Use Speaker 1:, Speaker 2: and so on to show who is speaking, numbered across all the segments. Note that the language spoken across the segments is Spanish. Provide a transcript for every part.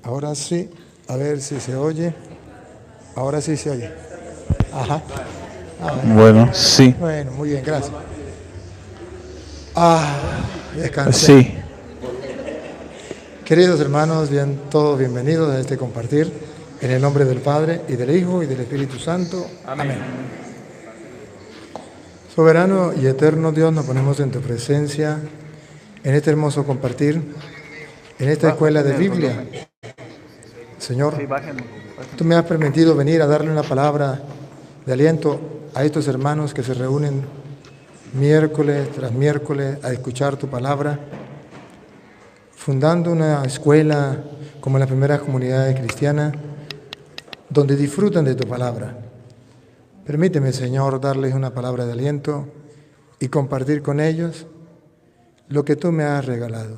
Speaker 1: Ahora sí, a ver si se oye. Ahora sí se oye. Ajá.
Speaker 2: Bueno, sí.
Speaker 1: Bueno, muy bien, gracias. Descansé.
Speaker 2: Sí.
Speaker 1: Queridos hermanos, todos bienvenidos a este compartir en el nombre del Padre y del Hijo y del Espíritu Santo. Amén. Soberano y eterno Dios, nos ponemos en tu presencia en este hermoso compartir, en esta escuela de Biblia. Señor, tú me has permitido venir a darle una palabra de aliento a estos hermanos que se reúnen miércoles tras miércoles a escuchar tu palabra, fundando una escuela como las primeras comunidades cristianas, donde disfrutan de tu palabra. Permíteme, Señor, darles una palabra de aliento y compartir con ellos lo que tú me has regalado.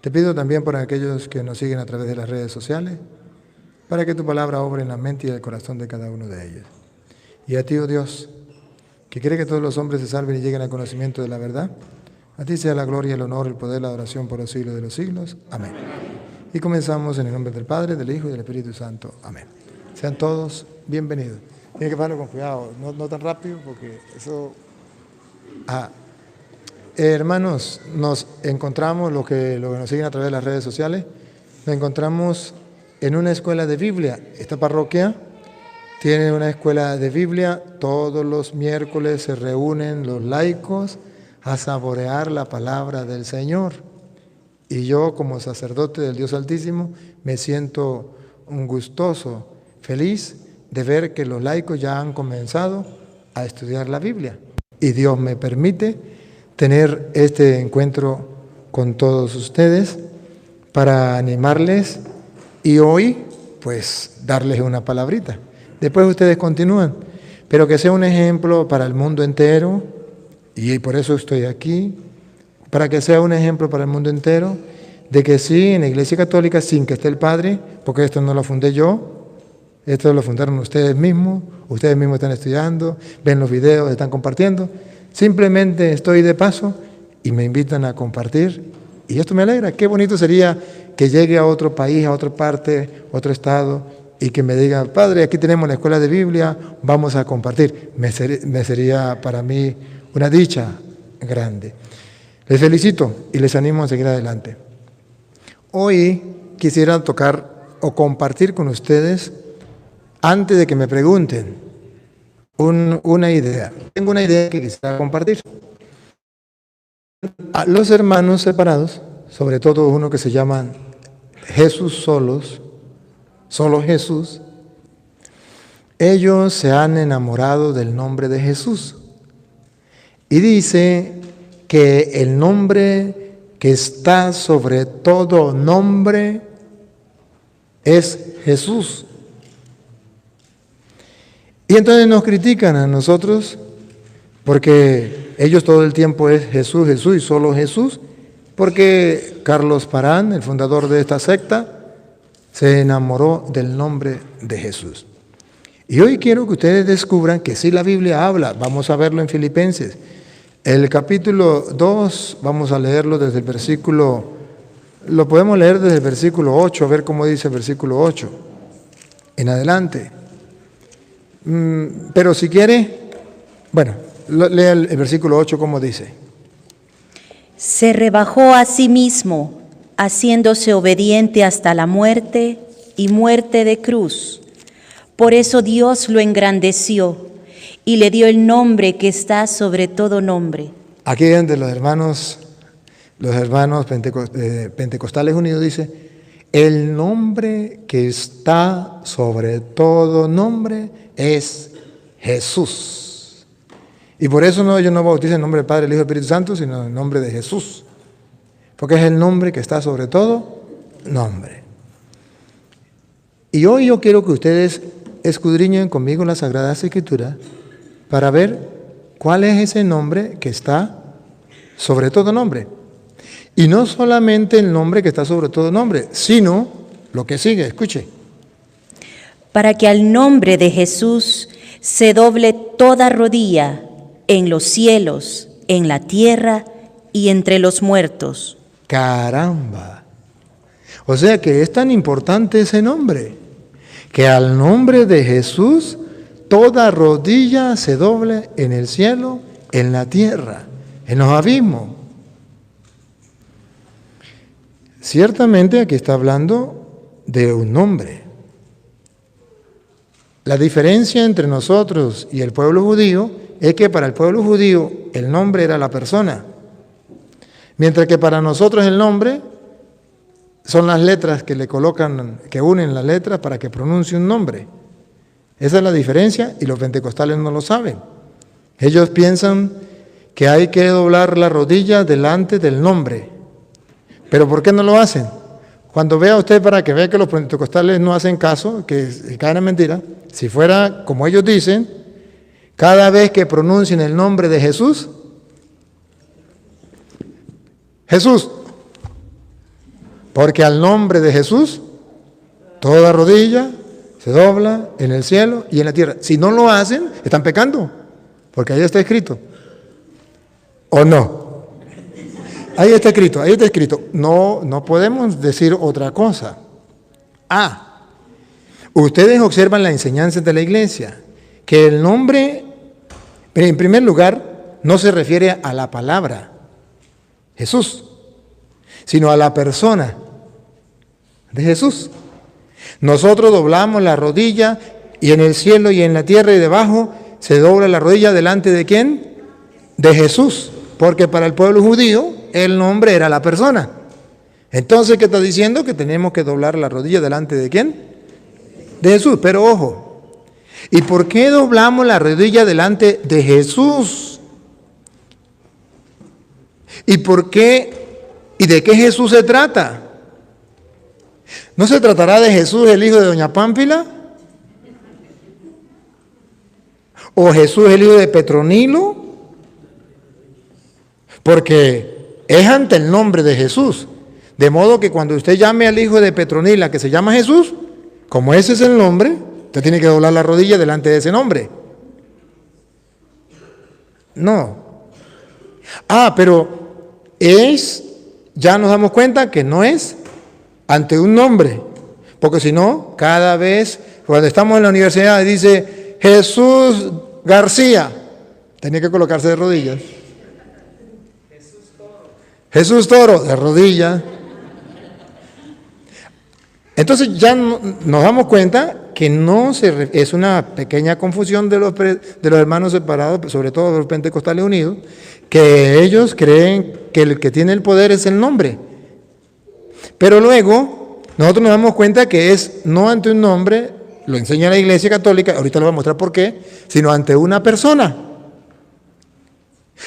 Speaker 1: Te pido también por aquellos que nos siguen a través de las redes sociales, para que tu palabra obre en la mente y el corazón de cada uno de ellos. Y a ti, oh Dios, que quiere que todos los hombres se salven y lleguen al conocimiento de la verdad, a ti sea la gloria, el honor, el poder, la adoración por los siglos de los siglos. Amén. Y comenzamos en el nombre del Padre, del Hijo y del Espíritu Santo. Amén. Sean todos bienvenidos. Tienen que pasarlo con cuidado, no tan rápido, porque eso... hermanos, nos encontramos, los que nos siguen a través de las redes sociales, nos encontramos en una escuela de Biblia. Esta parroquia tiene una escuela de Biblia. Todos los miércoles se reúnen los laicos a saborear la palabra del Señor. Y yo, como sacerdote del Dios Altísimo, me siento gustoso, feliz de ver que los laicos ya han comenzado a estudiar la Biblia. Y Dios me permite tener este encuentro con todos ustedes para animarles y hoy, pues, darles una palabrita. Después ustedes continúan, pero que sea un ejemplo para el mundo entero, y por eso estoy aquí, para que sea un ejemplo para el mundo entero, de que sí, en la Iglesia Católica, sin que esté el Padre, porque esto no lo fundé yo, esto lo fundaron ustedes mismos están estudiando, ven los videos, están compartiendo. Simplemente estoy de paso y me invitan a compartir y esto me alegra. Qué bonito sería que llegue a otro país, a otra parte, otro estado y que me diga, Padre, aquí tenemos la escuela de Biblia, vamos a compartir. Me sería para mí una dicha grande. Les felicito y les animo a seguir adelante. Hoy quisiera tocar o compartir con ustedes, antes de que me pregunten, una idea. Tengo una idea que quisiera compartir. A los hermanos separados, sobre todo uno que se llaman Jesús solos, solo Jesús, ellos se han enamorado del nombre de Jesús. Y dice que el nombre que está sobre todo nombre es Jesús. Y entonces nos critican a nosotros porque ellos todo el tiempo es Jesús, Jesús y solo Jesús, porque Carlos Parán, el fundador de esta secta, se enamoró del nombre de Jesús. Y hoy quiero que ustedes descubran que sí la Biblia habla, vamos a verlo en Filipenses. El capítulo 2, vamos a leerlo desde el versículo, lo podemos leer desde el versículo 8, a ver cómo dice el versículo 8, en adelante. Pero si quiere, bueno, lea el versículo 8, ¿cómo dice?
Speaker 3: Se rebajó a sí mismo, haciéndose obediente hasta la muerte y muerte de cruz. Por eso Dios lo engrandeció y le dio el nombre que está sobre todo nombre.
Speaker 1: Aquí donde los hermanos pentecostales unidos dice, el nombre que está sobre todo nombre es Jesús. Y por eso ellos no bautizan en nombre del Padre, el Hijo y el Espíritu Santo, sino en el nombre de Jesús. Porque es el nombre que está sobre todo nombre. Y hoy yo quiero que ustedes escudriñen conmigo la Sagrada Escritura para ver cuál es ese nombre que está sobre todo nombre. Y no solamente el nombre que está sobre todo nombre, sino lo que sigue, escuche.
Speaker 3: Para que al nombre de Jesús se doble toda rodilla en los cielos, en la tierra y entre los muertos.
Speaker 1: Caramba, O sea que es tan importante ese nombre, que al nombre de Jesús toda rodilla se doble en el cielo, en la tierra, en los abismos. Ciertamente aquí está hablando de un nombre. La diferencia entre nosotros y el pueblo judío es que para el pueblo judío el nombre era la persona, mientras que para nosotros el nombre son las letras que le colocan, que unen las letras para que pronuncie un nombre. Esa es la diferencia y los pentecostales no lo saben. Ellos piensan que hay que doblar la rodilla delante del nombre. ¿Pero por qué no lo hacen? Cuando vea usted, para que vea que los pentecostales no hacen caso, que caen en mentira, si fuera como ellos dicen, cada vez que pronuncien el nombre de Jesús, Jesús, porque al nombre de Jesús, toda rodilla se dobla en el cielo y en la tierra. Si no lo hacen, están pecando, porque ahí está escrito. ¿O no? Ahí está escrito, ahí está escrito. No podemos decir otra cosa. Ustedes observan la enseñanza de la iglesia, que el nombre, en primer lugar, no se refiere a la palabra Jesús, sino a la persona de Jesús. Nosotros doblamos la rodilla y en el cielo y en la tierra y debajo se dobla la rodilla delante de ¿quién? De Jesús, porque para el pueblo judío el nombre era la persona. Entonces, ¿qué está diciendo? Que tenemos que doblar la rodilla delante de ¿quién? De Jesús. Pero ojo, ¿y por qué doblamos la rodilla delante de Jesús? ¿Y por qué? ¿Y de qué Jesús se trata? ¿No se tratará de Jesús, el hijo de doña Pámpila? ¿O Jesús, el hijo de Petronilo? Porque es ante el nombre de Jesús. De modo que cuando usted llame al hijo de Petronila, que se llama Jesús, como ese es el nombre, usted tiene que doblar la rodilla delante de ese nombre. No. Pero ya nos damos cuenta que no es ante un nombre, porque si no, cada vez, cuando estamos en la universidad, dice Jesús García, tenía que colocarse de rodillas. Jesús Toro, de rodillas. Entonces ya nos damos cuenta que es una pequeña confusión de los hermanos separados, sobre todo de los pentecostales unidos, que ellos creen que el que tiene el poder es el nombre. Pero luego nosotros nos damos cuenta que es no ante un nombre, lo enseña la Iglesia Católica, ahorita le voy a mostrar por qué, sino ante una persona.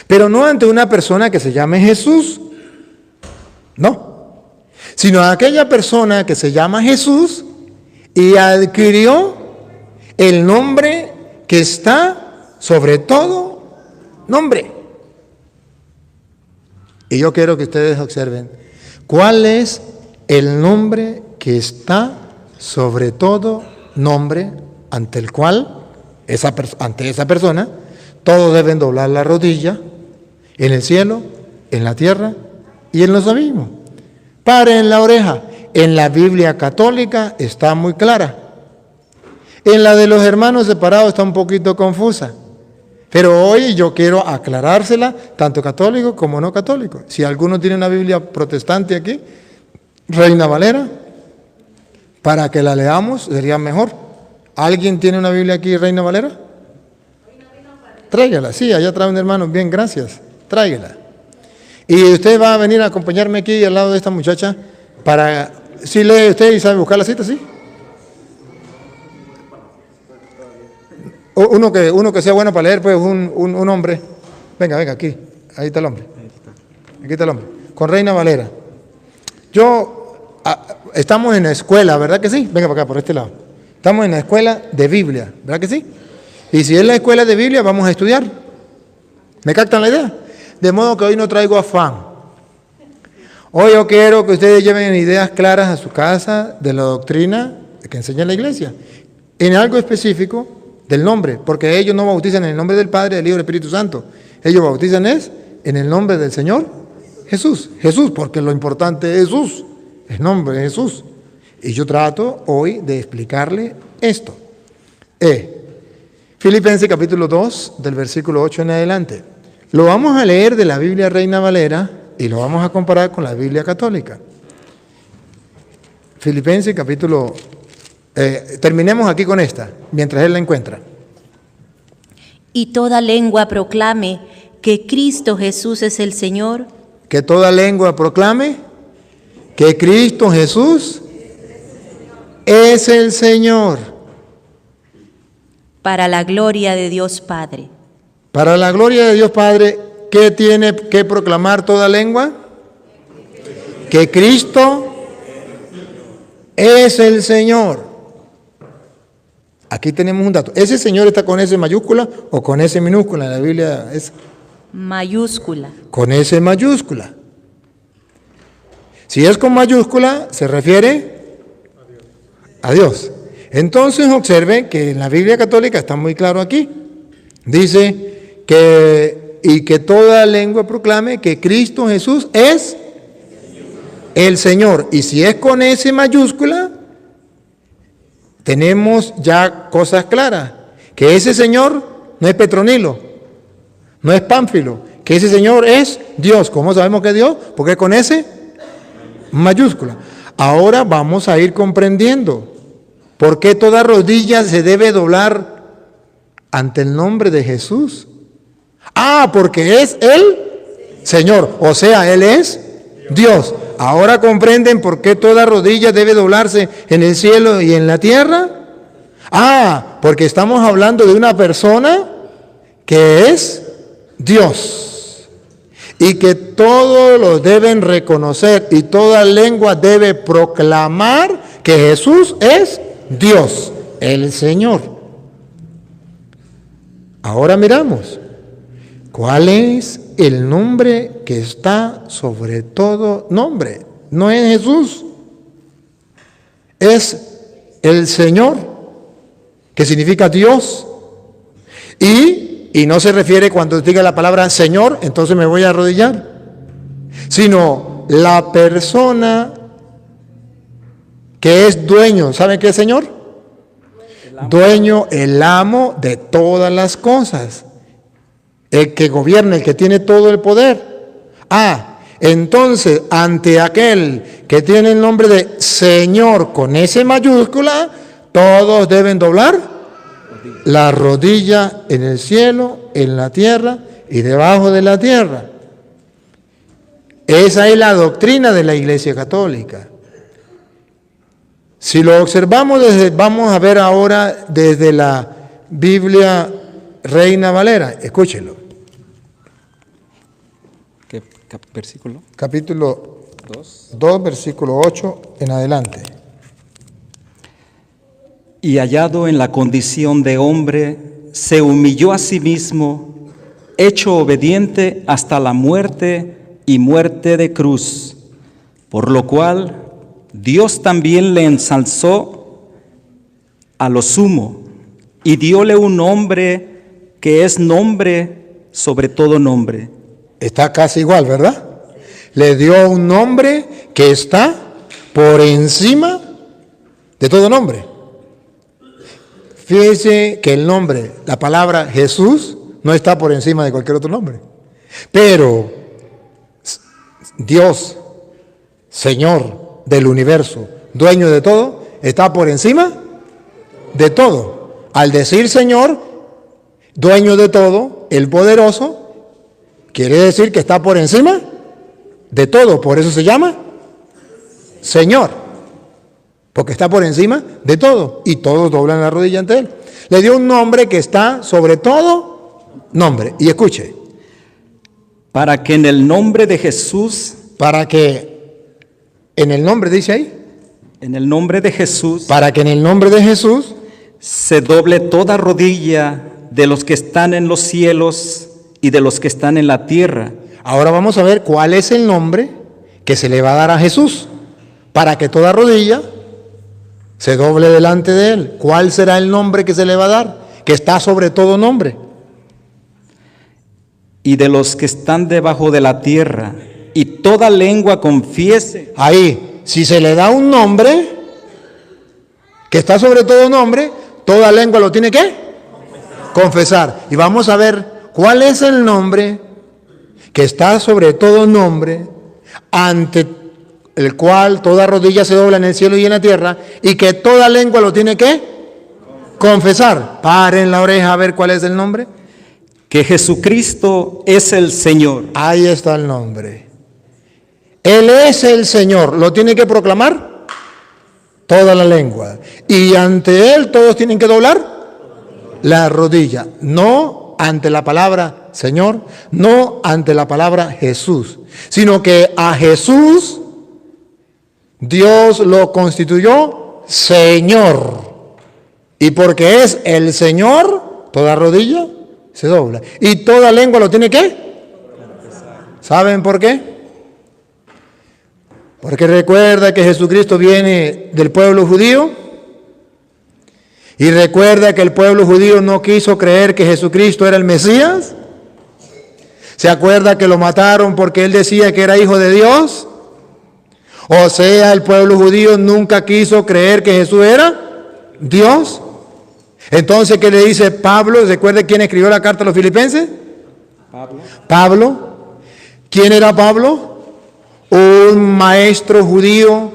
Speaker 1: Pero no ante una persona que se llame Jesús, no, sino a aquella persona que se llama Jesús y adquirió el nombre que está sobre todo nombre. Y yo quiero que ustedes observen, ¿cuál es el nombre que está sobre todo nombre ante el cual, ante esa persona, todos deben doblar la rodilla en el cielo, en la tierra y en los abismos? Paren la oreja. En la Biblia católica está muy clara. En la de los hermanos separados está un poquito confusa. Pero hoy yo quiero aclarársela, tanto católico como no católico. Si alguno tiene una Biblia protestante aquí, Reina Valera, para que la leamos sería mejor. ¿Alguien tiene una Biblia aquí, Reina Valera? Tráigala, sí, allá trae un hermano, bien, gracias, tráigala. Y usted va a venir a acompañarme aquí al lado de esta muchacha para, si lee usted y sabe buscar la cita, ¿sí? Uno que sea bueno para leer, pues un hombre. Venga, aquí, ahí está el hombre. Aquí está el hombre, con Reina Valera. Estamos en la escuela, ¿verdad que sí? Venga para acá, por este lado. Estamos en la escuela de Biblia, ¿verdad que sí? Y si es la escuela de Biblia, vamos a estudiar. ¿Me captan la idea? De modo que hoy no traigo afán. Hoy yo quiero que ustedes lleven ideas claras a su casa de la doctrina que enseña la iglesia, en algo específico del nombre, porque ellos no bautizan en el nombre del Padre, del Hijo y del Espíritu Santo. Ellos bautizan en el nombre del Señor Jesús. Jesús, porque lo importante es Jesús. el nombre de Jesús. Y yo trato hoy de explicarle esto. Filipenses capítulo 2, del versículo 8 en adelante. Lo vamos a leer de la Biblia Reina Valera y lo vamos a comparar con la Biblia católica. Filipenses capítulo... terminemos aquí con esta, mientras él la encuentra.
Speaker 3: Y toda lengua proclame que Cristo Jesús es el Señor.
Speaker 1: Que toda lengua proclame que Cristo Jesús es el Señor.
Speaker 3: Para la gloria de Dios Padre.
Speaker 1: Para la gloria de Dios Padre, ¿qué tiene que proclamar toda lengua? Que Cristo es el Señor. Aquí tenemos un dato. ¿Ese Señor está con S mayúscula o con S minúscula en la Biblia? Es
Speaker 3: Mayúscula.
Speaker 1: con S mayúscula. Si es con mayúscula, se refiere a Dios. Entonces observen que en la Biblia católica está muy claro aquí. Dice que toda lengua proclame que Cristo Jesús es el Señor. Y si es con S mayúscula, tenemos ya cosas claras. Que ese Señor no es Petronilo, no es Pánfilo, que ese Señor es Dios. ¿Cómo sabemos que es Dios? Porque es con S mayúscula. Ahora vamos a ir comprendiendo por qué toda rodilla se debe doblar ante el nombre de Jesús. Porque es el Señor, o sea, Él es Dios. Ahora comprenden por qué toda rodilla debe doblarse en el cielo y en la tierra. Porque estamos hablando de una persona que es Dios y que todos lo deben reconocer y toda lengua debe proclamar que Jesús es Dios, el Señor. Ahora miramos, ¿cuál es el nombre que está sobre todo nombre? No es Jesús, es el Señor, que significa Dios. Y no se refiere cuando diga la palabra Señor, entonces me voy a arrodillar, sino la persona que es dueño. ¿Saben qué es Señor? Dueño, el amo de todas las cosas, el que gobierna, el que tiene todo el poder. Entonces, ante aquel que tiene el nombre de Señor con S mayúscula, todos deben doblar la rodilla en el cielo, en la tierra y debajo de la tierra. Esa es la doctrina de la Iglesia Católica. Si lo observamos vamos a ver ahora desde la Biblia Reina Valera. Escúchenlo.
Speaker 2: ¿Qué versículo?
Speaker 1: Capítulo 2, versículo 8 en adelante.
Speaker 4: Y hallado en la condición de hombre, se humilló a sí mismo, hecho obediente hasta la muerte y muerte de cruz, por lo cual Dios también le ensalzó a lo sumo y dióle un nombre que es nombre sobre todo nombre.
Speaker 1: Está casi igual, ¿verdad? Le dio un nombre que está por encima de todo nombre. Fíjense que el nombre, la palabra Jesús, no está por encima de cualquier otro nombre. Pero Dios, Señor del universo, dueño de todo, está por encima de todo. Al decir Señor, dueño de todo, el poderoso, quiere decir que está por encima de todo. Por eso se llama Señor, porque está por encima de todo y todos doblan la rodilla ante Él. Le dio un nombre que está sobre todo nombre. Y escuche.
Speaker 4: Para que en el nombre de Jesús,
Speaker 1: para que en el nombre, dice ahí,
Speaker 4: en el nombre de Jesús,
Speaker 1: para que en el nombre de Jesús
Speaker 4: se doble toda rodilla de los que están en los cielos y de los que están en la tierra.
Speaker 1: Ahora vamos a ver cuál es el nombre que se le va a dar a Jesús para que toda rodilla se doble delante de Él. ¿Cuál será el nombre que se le va a dar? Que está sobre todo nombre.
Speaker 4: Y de los que están debajo de la tierra, y toda lengua confiese.
Speaker 1: Ahí, si se le da un nombre, que está sobre todo nombre, toda lengua lo tiene que confesar. Y vamos a ver cuál es el nombre que está sobre todo nombre, ante el cual toda rodilla se dobla en el cielo y en la tierra, y que toda lengua lo tiene que confesar. Paren la oreja a ver cuál es el nombre.
Speaker 4: Que Jesucristo es el Señor.
Speaker 1: Ahí está el nombre. Él es el Señor. ¿Lo tiene que proclamar? Toda la lengua. Y ante Él todos tienen que doblar la rodilla. No ante la palabra Señor, no ante la palabra Jesús, sino que a Jesús Dios lo constituyó Señor. Y porque es el Señor, toda rodilla se dobla. Y toda lengua lo tiene que. ¿Saben por qué? Porque recuerda que Jesucristo viene del pueblo judío. Y recuerda que el pueblo judío no quiso creer que Jesucristo era el Mesías. ¿Se acuerda que lo mataron porque él decía que era hijo de Dios? O sea, el pueblo judío nunca quiso creer que Jesús era Dios. Entonces, ¿qué le dice Pablo? ¿Recuerda quién escribió la carta a los filipenses? Pablo. ¿Quién era Pablo? Un maestro judío,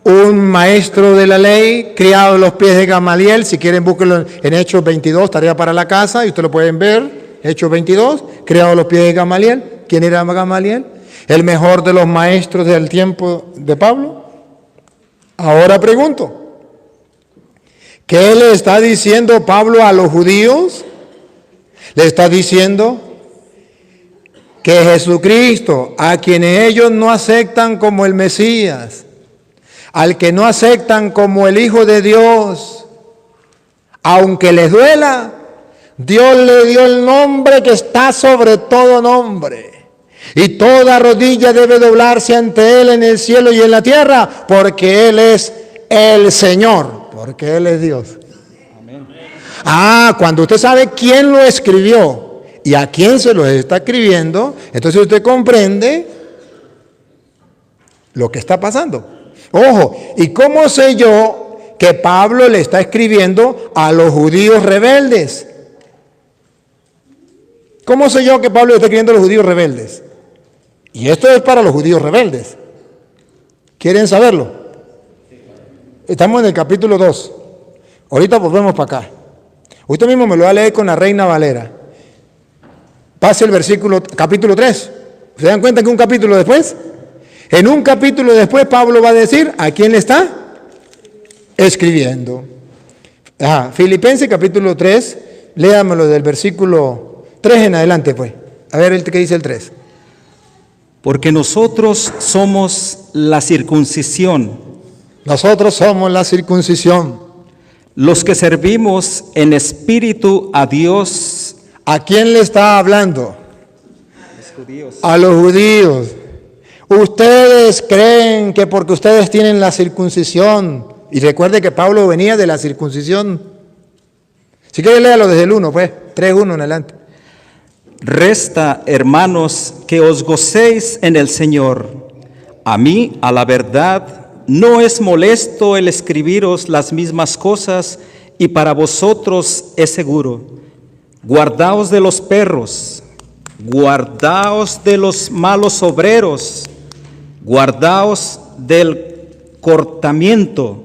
Speaker 1: un maestro de la ley, criado a los pies de Gamaliel. Si quieren, búsquenlo en Hechos 22, tarea para la casa, y ustedes lo pueden ver. Hechos 22, criado a los pies de Gamaliel. ¿Quién era Gamaliel? El mejor de los maestros del tiempo de Pablo. Ahora pregunto, ¿qué le está diciendo Pablo a los judíos? Le está diciendo que Jesucristo, a quienes ellos no aceptan como el Mesías, al que no aceptan como el Hijo de Dios, aunque les duela, Dios le dio el nombre que está sobre todo nombre. Y toda rodilla debe doblarse ante Él en el cielo y en la tierra, porque Él es el Señor, porque Él es Dios. Amén. Cuando usted sabe quién lo escribió y a quién se lo está escribiendo, entonces usted comprende lo que está pasando. Ojo, ¿y cómo sé yo que Pablo le está escribiendo a los judíos rebeldes? ¿Cómo sé yo que Pablo le está escribiendo a los judíos rebeldes? Y esto es para los judíos rebeldes. ¿Quieren saberlo? Estamos en el capítulo 2. Ahorita volvemos para acá. Usted mismo me lo va a leer con la Reina Valera. Pase el capítulo 3. ¿Se dan cuenta que un capítulo después? En un capítulo después Pablo va a decir a quién le está escribiendo. Filipenses capítulo 3, léamelo del versículo 3 en adelante, pues. A ver qué dice el 3.
Speaker 4: Porque nosotros somos la circuncisión.
Speaker 1: Nosotros somos la circuncisión.
Speaker 4: Los que servimos en espíritu a Dios.
Speaker 1: ¿A quién le está hablando?
Speaker 4: Los judíos. A
Speaker 1: los judíos. Ustedes creen que porque ustedes tienen la circuncisión, y recuerde que Pablo venía de la circuncisión. Si quiere, léalo desde el 1, pues, 3:1 en adelante.
Speaker 4: Resta, hermanos, que os gocéis en el Señor. A mí, a la verdad, no es molesto el escribiros las mismas cosas, y para vosotros es seguro. Guardaos de los perros, guardaos de los malos obreros, guardaos del cortamiento,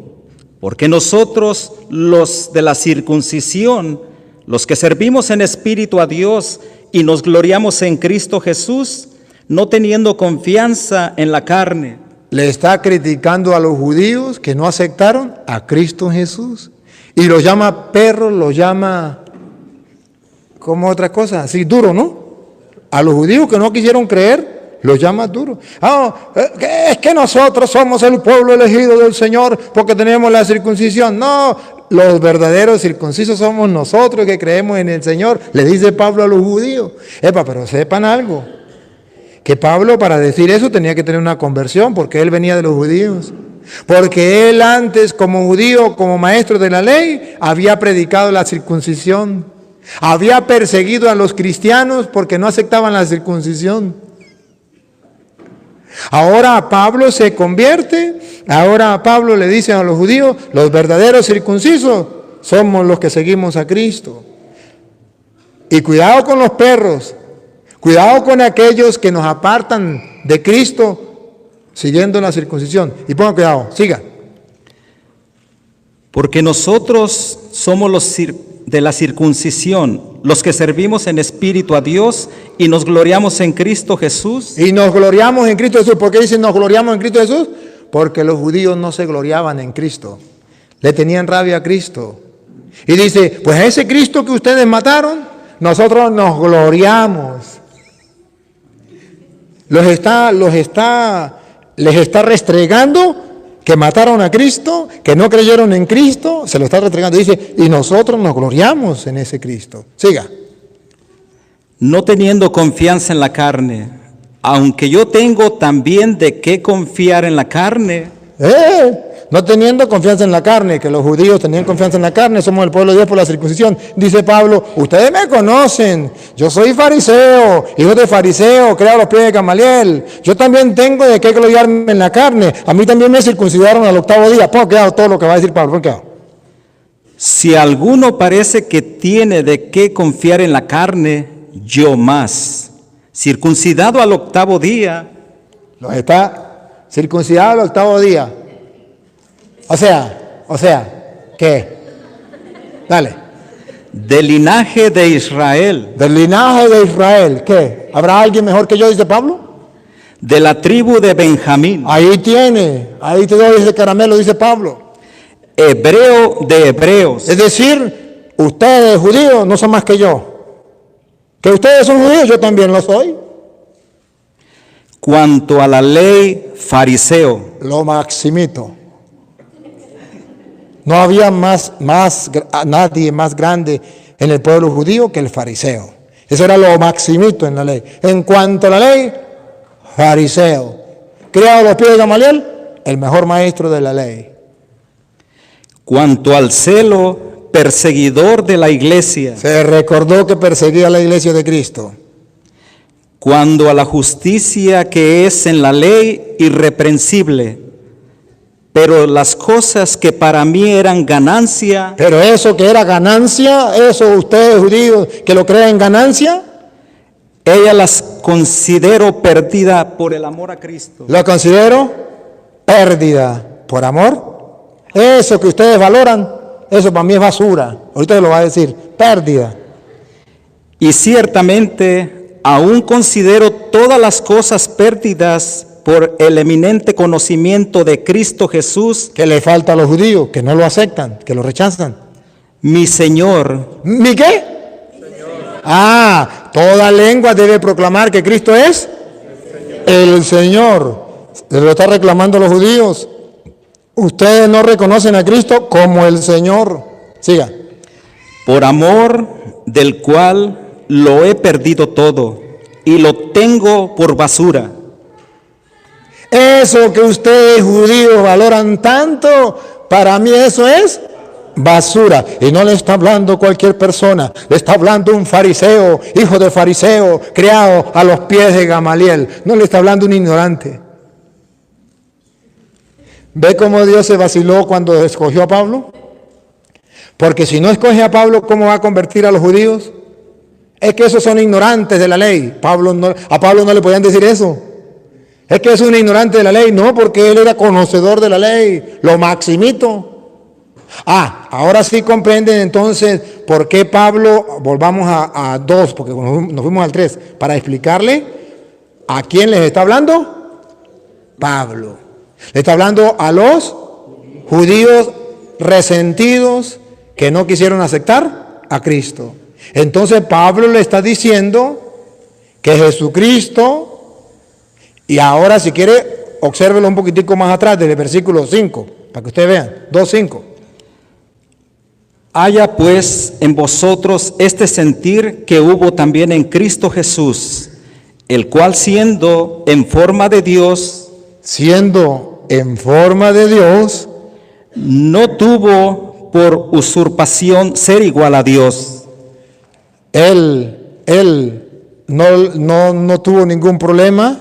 Speaker 4: porque nosotros, los de la circuncisión, los que servimos en espíritu a Dios y nos gloriamos en Cristo Jesús, no teniendo confianza en la carne.
Speaker 1: Le está criticando a los judíos que no aceptaron a Cristo Jesús. Y los llama perros, los llama como otra cosa, así duro, ¿no? A los judíos que no quisieron creer, los llama duro. Es que nosotros somos el pueblo elegido del Señor porque tenemos la circuncisión. No, los verdaderos circuncisos somos nosotros que creemos en el Señor, le dice Pablo a los judíos. Pero sepan algo, que Pablo para decir eso tenía que tener una conversión, porque él venía de los judíos. Porque él antes, como judío, como maestro de la ley, había predicado la circuncisión. Había perseguido a los cristianos porque no aceptaban la circuncisión. Ahora Pablo se convierte Ahora a Pablo le dicen a los judíos, los verdaderos circuncisos somos los que seguimos a Cristo. Y cuidado con los perros, cuidado con aquellos que nos apartan de Cristo siguiendo la circuncisión. Y pongan cuidado, siga.
Speaker 4: Porque nosotros somos los de la circuncisión, los que servimos en espíritu a Dios y nos gloriamos en Cristo Jesús.
Speaker 1: Y nos gloriamos en Cristo Jesús. ¿Por qué dicen nos gloriamos en Cristo Jesús? Porque los judíos no se gloriaban en Cristo. Le tenían rabia a Cristo. Y dice, pues a ese Cristo que ustedes mataron, nosotros nos gloriamos. Les está restregando que mataron a Cristo, que no creyeron en Cristo, se lo está restregando. Dice, y nosotros nos gloriamos en ese Cristo. Siga.
Speaker 4: No teniendo confianza en la carne, aunque yo tengo también de qué confiar en la carne.
Speaker 1: No teniendo confianza en la carne, que los judíos tenían confianza en la carne, somos el pueblo de Dios por la circuncisión. Dice Pablo, ustedes me conocen, yo soy fariseo, hijo de fariseo, criado a los pies de Gamaliel. Yo también tengo de qué gloriarme en la carne. A mí también me circuncidaron al 8º día. Ponga cuidado todo lo que va a decir Pablo, ponga cuidado.
Speaker 4: Si alguno parece que tiene de qué confiar en la carne, yo más. Circuncidado al 8º día.
Speaker 1: Los está circuncidado al 8º día. O sea, ¿qué? Dale.
Speaker 4: Del linaje de Israel.
Speaker 1: Del linaje de Israel, ¿qué? ¿Habrá alguien mejor que yo, dice Pablo?
Speaker 4: De la tribu de Benjamín.
Speaker 1: Ahí te doy ese caramelo, dice Pablo.
Speaker 4: Hebreo de hebreos.
Speaker 1: Es decir, ustedes judíos no son más que yo. Que ustedes son judíos, yo también lo soy.
Speaker 4: Cuanto a la ley, fariseo.
Speaker 1: Lo maximito. No había nadie más grande en el pueblo judío que el fariseo. Eso era lo maximito en la ley. En cuanto a la ley, fariseo. Criado a los pies de Gamaliel, el mejor maestro de la ley.
Speaker 4: Cuanto al celo, perseguidor de la iglesia.
Speaker 1: Se recordó que perseguía a la iglesia de Cristo.
Speaker 4: Cuando a la justicia que es en la ley, irreprensible. Pero las cosas que para mí eran ganancia.
Speaker 1: Pero eso que era ganancia, eso ustedes judíos que lo creen ganancia.
Speaker 4: Ellas las considero pérdida por el amor a Cristo.
Speaker 1: Lo considero pérdida por amor. Eso que ustedes valoran, eso para mí es basura. Ahorita lo va a decir, pérdida.
Speaker 4: Y ciertamente aún considero todas las cosas pérdidas por el eminente conocimiento de Cristo Jesús.
Speaker 1: Que le falta a los judíos, que no lo aceptan, que lo rechazan.
Speaker 4: Mi Señor.
Speaker 1: ¿Mi qué? Señor. Toda lengua debe proclamar que Cristo es el Señor. Se lo está reclamando a los judíos. Ustedes no reconocen a Cristo como el Señor. Siga.
Speaker 4: Por amor del cual lo he perdido todo y lo tengo por basura.
Speaker 1: Eso que ustedes judíos valoran tanto, para mí eso es basura. Y no le está hablando cualquier persona, le está hablando un fariseo, hijo de fariseo, criado a los pies de Gamaliel. No le está hablando un ignorante. ¿Ve cómo Dios se vaciló cuando escogió a Pablo? Porque si no escoge a Pablo, ¿cómo va a convertir a los judíos? Es que esos son ignorantes de la ley. A Pablo no le podían decir eso. Es que es un ignorante de la ley. No, porque él era conocedor de la ley. Lo maximito. Ahora sí comprenden entonces por qué Pablo, volvamos a 2, porque nos fuimos al 3, para explicarle a quién les está hablando. Pablo. Le está hablando a los judíos resentidos que no quisieron aceptar a Cristo. Entonces Pablo le está diciendo que Jesucristo, y ahora si quiere, obsérvelo un poquitico más atrás del versículo 5, para que ustedes vean, 2:5.
Speaker 4: Haya pues en vosotros este sentir que hubo también en Cristo Jesús, el cual siendo en forma de Dios, no tuvo por usurpación ser igual a Dios.
Speaker 1: Él no tuvo ningún problema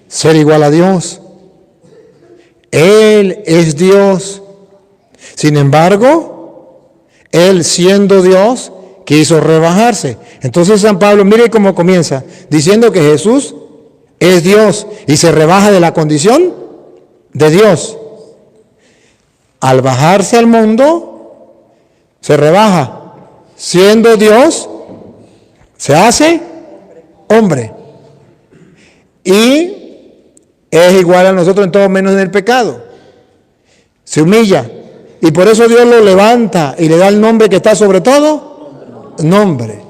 Speaker 1: ser igual a Dios. Él es Dios. Sin embargo, Él siendo Dios, quiso rebajarse. Entonces San Pablo, mire cómo comienza, diciendo que Jesús es Dios y se rebaja de la condición de Dios. Al bajarse al mundo, se rebaja. Siendo Dios, se hace hombre. Y es igual a nosotros en todo menos en el pecado. Se humilla. Y por eso Dios lo levanta y le da el nombre que está sobre todo nombre.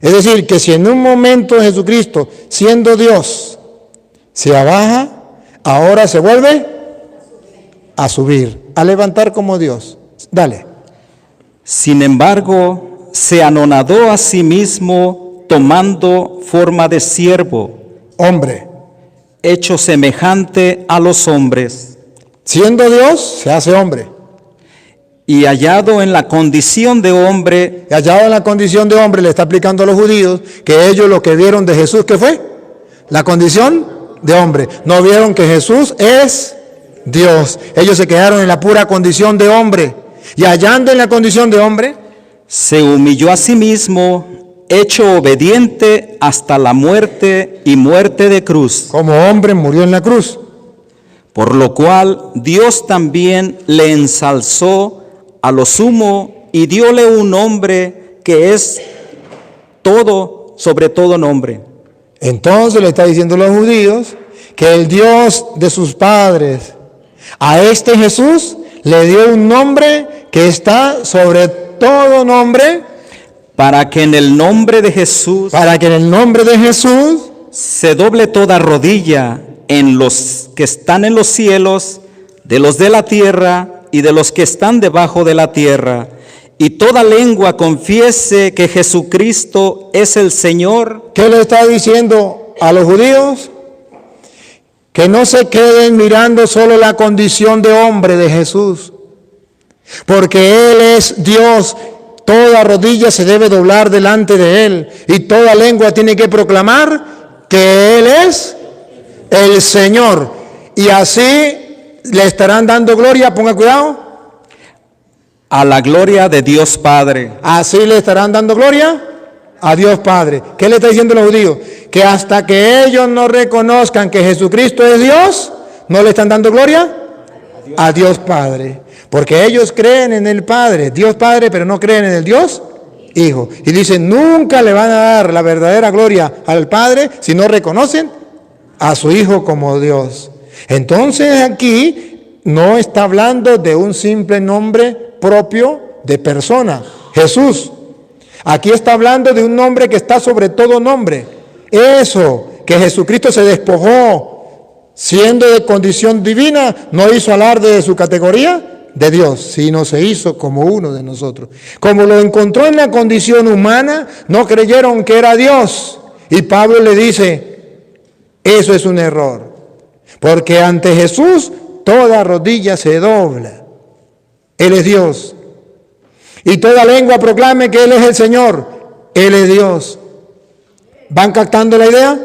Speaker 1: Es decir, que si en un momento Jesucristo, siendo Dios, se abaja, ahora se vuelve a subir, a levantar como Dios. Dale.
Speaker 4: Sin embargo, se anonadó a sí mismo tomando forma de siervo,
Speaker 1: Hombre.
Speaker 4: hecho semejante a los hombres,
Speaker 1: Siendo Dios, se hace hombre.
Speaker 4: y hallado en la condición de hombre,
Speaker 1: Y hallado en la condición de hombre, le está aplicando a los judíos que ellos lo que vieron de Jesús, ¿qué fue? La condición de hombre. No vieron que Jesús es Dios. Ellos se quedaron en la pura condición de hombre. Y hallando en la condición de hombre,
Speaker 4: se humilló a sí mismo, hecho obediente hasta la muerte y muerte de cruz,
Speaker 1: como hombre murió en la cruz.
Speaker 4: por lo cual Dios también le ensalzó a lo sumo y dióle un nombre que es todo, sobre todo nombre.
Speaker 1: Entonces le está diciendo a los judíos que el Dios de sus padres, a este Jesús, le dio un nombre que está sobre todo nombre,
Speaker 4: Para que en el nombre de Jesús
Speaker 1: para que en el nombre de Jesús
Speaker 4: se doble toda rodilla en los que están en los cielos, de los de la tierra y de los que están debajo de la tierra, y toda lengua confiese que Jesucristo es el Señor.
Speaker 1: ¿qué le está diciendo a los judíos? Que no se queden mirando solo la condición de hombre de Jesús, porque Él es Dios. Toda rodilla se debe doblar delante de Él y toda lengua tiene que proclamar que Él es el Señor. Y así le estarán dando gloria, ponga cuidado,
Speaker 4: A la gloria de Dios Padre.
Speaker 1: así le estarán dando gloria a Dios Padre. ¿Qué le está diciendo a los judíos? Que hasta que ellos no reconozcan que Jesucristo es Dios, no le están dando gloria a Dios Padre. Porque ellos creen en el Padre, Dios Padre, pero no creen en el Dios Hijo. Y dicen, nunca le van a dar la verdadera gloria al Padre si no reconocen a su Hijo como Dios. Entonces aquí no está hablando de un simple nombre propio de persona, Jesús. Aquí está hablando de un nombre que está sobre todo nombre. Eso, que Jesucristo se despojó, siendo de condición divina, no hizo alarde de su categoría de Dios, sino se hizo como uno de nosotros. Como lo encontró en la condición humana, no creyeron que era Dios. Y Pablo le dice, eso es un error. Porque ante Jesús toda rodilla se dobla. Él es Dios. Y toda lengua proclame que Él es el Señor. Él es Dios. ¿Van captando la idea?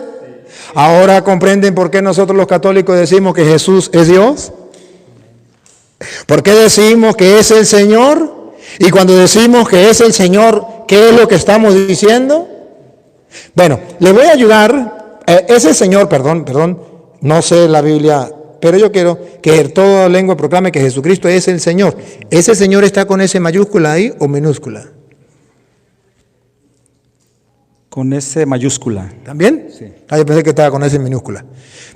Speaker 1: Ahora comprenden por qué nosotros los católicos decimos que Jesús es Dios. ¿Por qué decimos que es el Señor? Y cuando decimos que es el Señor, ¿qué es lo que estamos diciendo? Bueno, le voy a ayudar. Ese Señor, perdón, no sé la Biblia, pero yo quiero que toda lengua proclame que Jesucristo es el Señor. ¿Ese Señor está con S mayúscula ahí o minúscula?
Speaker 4: Con S mayúscula.
Speaker 1: ¿También?
Speaker 4: Sí.
Speaker 1: Yo pensé que estaba con S minúscula.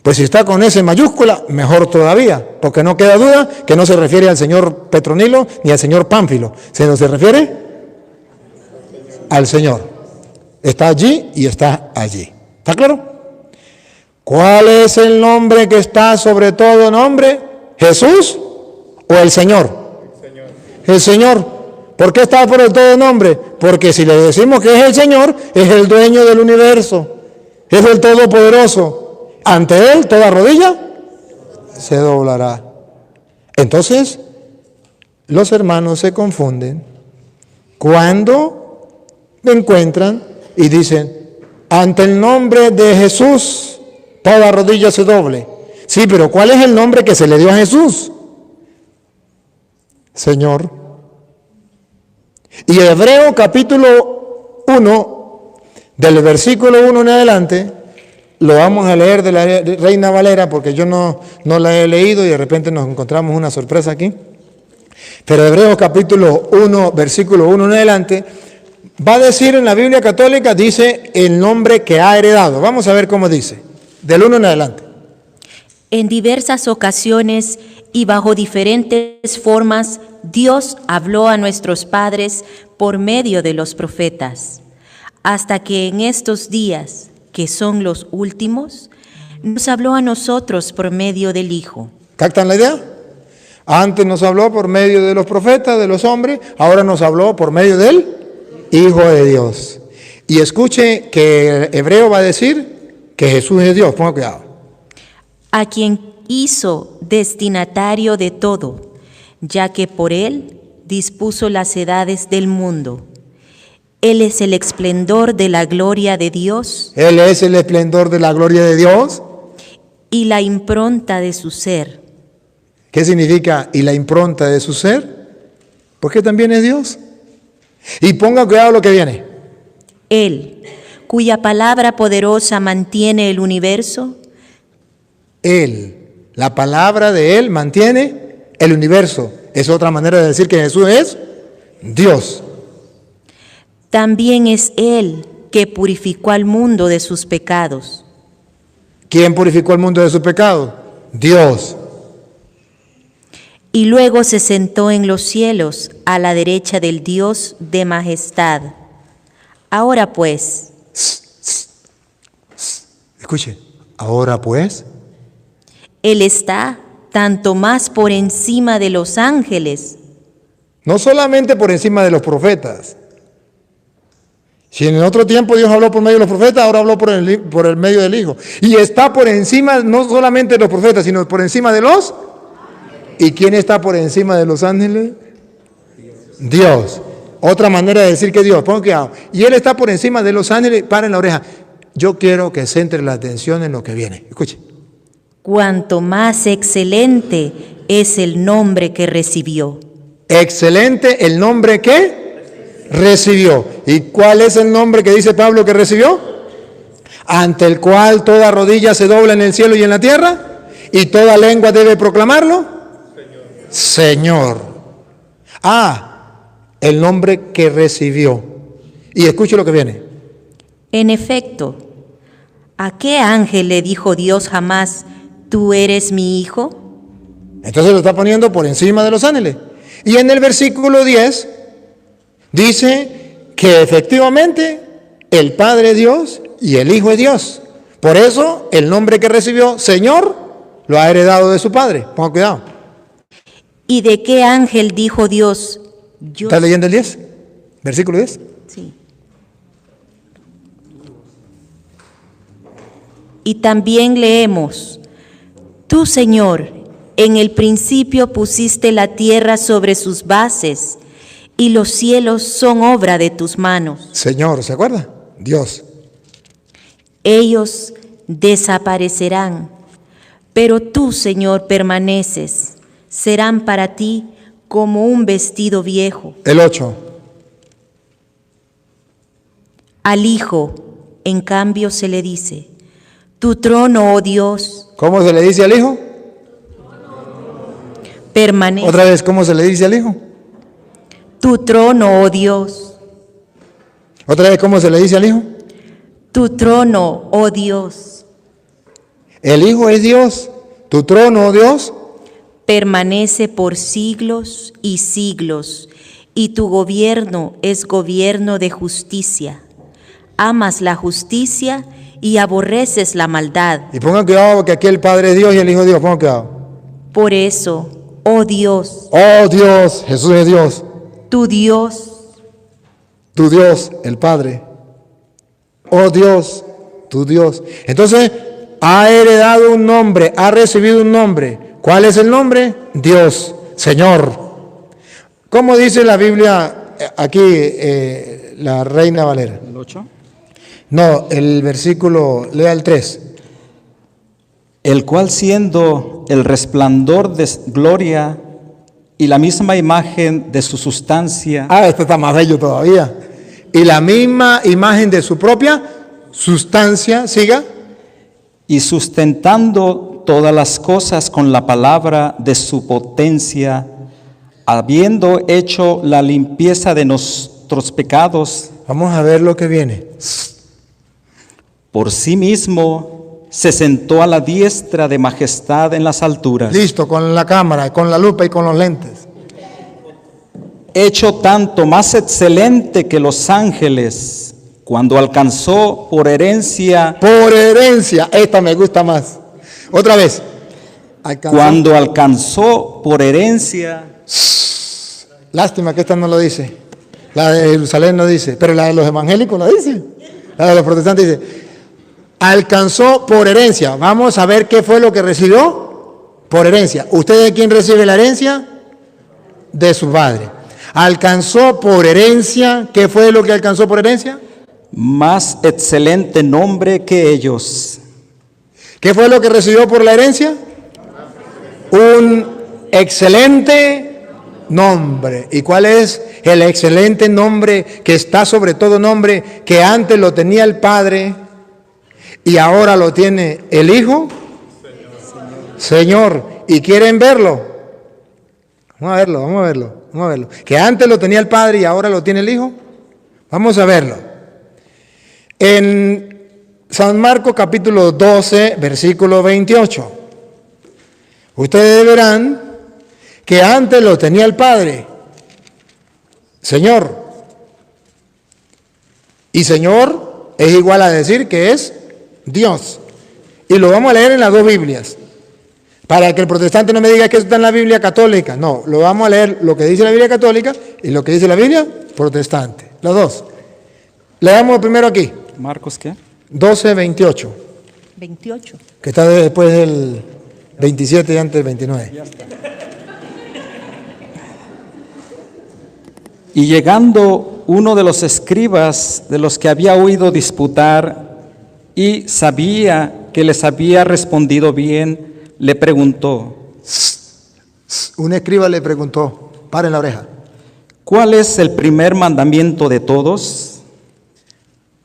Speaker 1: Pues si está con S mayúscula, mejor todavía, porque no queda duda que no se refiere al señor Petronilo ni al señor Pánfilo, sino se refiere al Señor. Está allí y está allí. ¿Está claro? ¿Cuál es el nombre que está sobre todo nombre? ¿Jesús o el Señor? El Señor. ¿Por qué está por el todo nombre? Porque si le decimos que es el Señor, es el dueño del universo, es el todopoderoso. Ante Él toda rodilla se doblará. Entonces, los hermanos se confunden cuando me encuentran y dicen, ante el nombre de Jesús, toda rodilla se doble. Sí, pero ¿cuál es el nombre que se le dio a Jesús? Señor. Y Hebreo capítulo 1, del versículo 1 en adelante, lo vamos a leer de la Reina Valera, porque yo no la he leído y de repente nos encontramos una sorpresa aquí. Pero Hebreo capítulo 1, versículo 1 en adelante, va a decir en la Biblia católica, dice el nombre que ha heredado. Vamos a ver cómo dice, del 1 en adelante.
Speaker 3: En diversas ocasiones y bajo diferentes formas, Dios habló a nuestros padres por medio de los profetas, hasta que en estos días, que son los últimos, nos habló a nosotros por medio del Hijo.
Speaker 1: ¿Captan la idea? Antes nos habló por medio de los profetas, de los hombres, ahora nos habló por medio del Hijo de Dios. Y escuche que Hebreo va a decir que Jesús es Dios, ponga cuidado.
Speaker 3: A quien hizo destinatario de todo, ya que por él dispuso las edades del mundo. Él es el esplendor de la gloria de Dios.
Speaker 1: Él es el esplendor de la gloria de Dios.
Speaker 3: Y la impronta de su ser.
Speaker 1: ¿Qué significa y la impronta de su ser? Porque también es Dios. Y ponga cuidado lo que viene.
Speaker 3: Él, cuya palabra poderosa mantiene el universo.
Speaker 1: Él, la palabra de Él mantiene el universo. Es otra manera de decir que Jesús es Dios.
Speaker 3: También es Él que purificó al mundo de sus pecados.
Speaker 1: ¿Quién purificó al mundo de sus pecados? Dios.
Speaker 3: Y luego se sentó en los cielos a la derecha del Dios de majestad. Ahora pues.
Speaker 1: Escuche, ahora pues.
Speaker 3: Él está tanto más por encima de los ángeles.
Speaker 1: No solamente por encima de los profetas. Si en otro tiempo Dios habló por medio de los profetas, ahora habló por el medio del Hijo. Y está por encima no solamente de los profetas, sino por encima de los... ¿Y quién está por encima de los ángeles? Dios. Otra manera de decir que Dios, pongan cuidado. Y Él está por encima de los ángeles, paren la oreja. Yo quiero que centre la atención en lo que viene. Escuche.
Speaker 3: Cuanto más excelente es el nombre que recibió.
Speaker 1: Excelente el nombre que recibió. ¿Y cuál es el nombre que dice Pablo que recibió? Ante el cual toda rodilla se dobla en el cielo y en la tierra, y toda lengua debe proclamarlo. Señor. El nombre que recibió. Y escuche lo que viene.
Speaker 3: En efecto, ¿a qué ángel le dijo Dios jamás, tú eres mi hijo?
Speaker 1: Entonces lo está poniendo por encima de los ángeles. Y en el versículo 10 dice que efectivamente el Padre es Dios y el Hijo es Dios. Por eso el nombre que recibió, Señor, lo ha heredado de su Padre. Ponga cuidado.
Speaker 3: ¿Y de qué ángel dijo Dios?
Speaker 1: ¿Estás leyendo el 10? Versículo 10.
Speaker 3: Sí. Y también leemos, tú, Señor, en el principio pusiste la tierra sobre sus bases, y los cielos son obra de tus manos.
Speaker 1: Señor, ¿se acuerda? Dios.
Speaker 3: Ellos desaparecerán, pero tú, Señor, permaneces. Serán para ti como un vestido viejo.
Speaker 1: El 8.
Speaker 3: Al Hijo, en cambio, se le dice, tu trono, oh Dios.
Speaker 1: ¿Cómo se le dice al Hijo?
Speaker 3: Permanece.
Speaker 1: Otra vez, ¿cómo se le dice al Hijo?
Speaker 3: Tu trono, oh Dios.
Speaker 1: Otra vez, ¿cómo se le dice al Hijo?
Speaker 3: Tu trono, oh Dios.
Speaker 1: El Hijo es Dios. Tu trono, oh Dios,
Speaker 3: permanece por siglos y siglos, y tu gobierno es gobierno de justicia. Amas la justicia y aborreces la maldad.
Speaker 1: Y pongan cuidado porque aquí el Padre es Dios y el Hijo es Dios. Pongan cuidado.
Speaker 3: Por eso, oh Dios,
Speaker 1: Jesús es Dios.
Speaker 3: Tu Dios,
Speaker 1: el Padre. Oh Dios, tu Dios. Entonces, ha heredado un nombre, ha recibido un nombre. ¿Cuál es el nombre? Dios, Señor. ¿Cómo dice la Biblia aquí, la Reina Valera?
Speaker 2: ¿El 8?
Speaker 1: No, el versículo, lea el 3.
Speaker 4: el cual siendo el resplandor de gloria y la misma imagen de su sustancia,
Speaker 1: Esto está más bello todavía. Y la misma imagen de su propia sustancia, siga.
Speaker 4: y sustentando todas las cosas con la palabra de su potencia, habiendo hecho la limpieza de nuestros pecados,
Speaker 1: Vamos a ver lo que viene.
Speaker 4: por sí mismo se sentó a la diestra de majestad en las alturas,
Speaker 1: Listo, con la cámara, con la lupa y con los lentes.
Speaker 4: hecho tanto más excelente que los ángeles, cuando alcanzó por herencia,
Speaker 1: Por herencia, esta me gusta más. Otra vez. Alcanzó.
Speaker 4: cuando alcanzó por herencia
Speaker 1: Lástima que esta no lo dice. La de Jerusalén no dice, pero la de los evangélicos la dice. La de los protestantes dice, alcanzó por herencia. Vamos a ver qué fue lo que recibió por herencia. ¿Usted de quién recibe la herencia? De su padre. Alcanzó por herencia. ¿Qué fue lo que alcanzó por herencia?
Speaker 4: más excelente nombre que ellos.
Speaker 1: ¿Qué fue lo que recibió por la herencia? Un excelente nombre. ¿Y cuál es el excelente nombre que está sobre todo nombre, que antes lo tenía el Padre y ahora lo tiene el Hijo? Señor. ¿Y quieren verlo? Vamos a verlo, vamos a verlo, vamos a verlo. Que antes lo tenía el Padre y ahora lo tiene el Hijo. Vamos a verlo. En San Marcos capítulo 12, versículo 28. Ustedes verán que antes lo tenía el Padre, Señor. Y Señor es igual a decir que es Dios. Y lo vamos a leer en las dos Biblias. Para que el protestante no me diga que eso está en la Biblia católica. No, lo vamos a leer lo que dice la Biblia católica y lo que dice la Biblia protestante. Los dos. Leamos primero aquí.
Speaker 4: ¿Marcos qué?
Speaker 1: 12, 28.
Speaker 3: 28.
Speaker 1: Que está después del 27 y antes del 29.
Speaker 4: Y llegando uno de los escribas de los que había oído disputar y sabía que les había respondido bien, le preguntó,
Speaker 1: Un escriba le preguntó, paren la oreja,
Speaker 4: ¿cuál es el primer mandamiento de todos?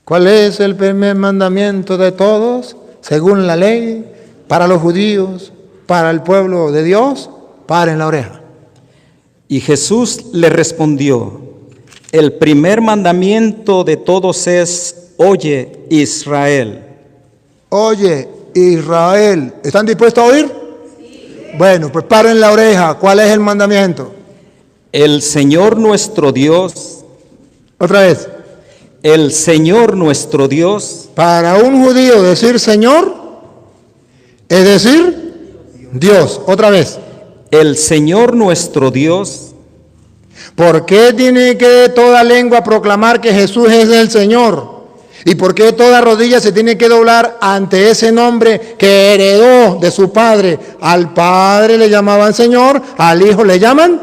Speaker 1: ¿cuál es el primer mandamiento de todos, según la ley, para los judíos, para el pueblo de Dios? Paren la oreja.
Speaker 4: Y Jesús le respondió, el primer mandamiento de todos es, oye, Israel.
Speaker 1: Oye, Israel, ¿están dispuestos a oír? Sí. Bueno, pues paren la oreja. ¿Cuál es el mandamiento?
Speaker 4: El Señor nuestro Dios,
Speaker 1: Otra vez.
Speaker 4: el Señor nuestro Dios,
Speaker 1: Para un judío decir Señor es decir Dios. Otra vez.
Speaker 4: el Señor nuestro Dios,
Speaker 1: ¿Por qué tiene que toda lengua proclamar que Jesús es el Señor? ¿Y por qué toda rodilla se tiene que doblar ante ese nombre que heredó de su Padre? Al Padre le llamaban Señor, al Hijo le llaman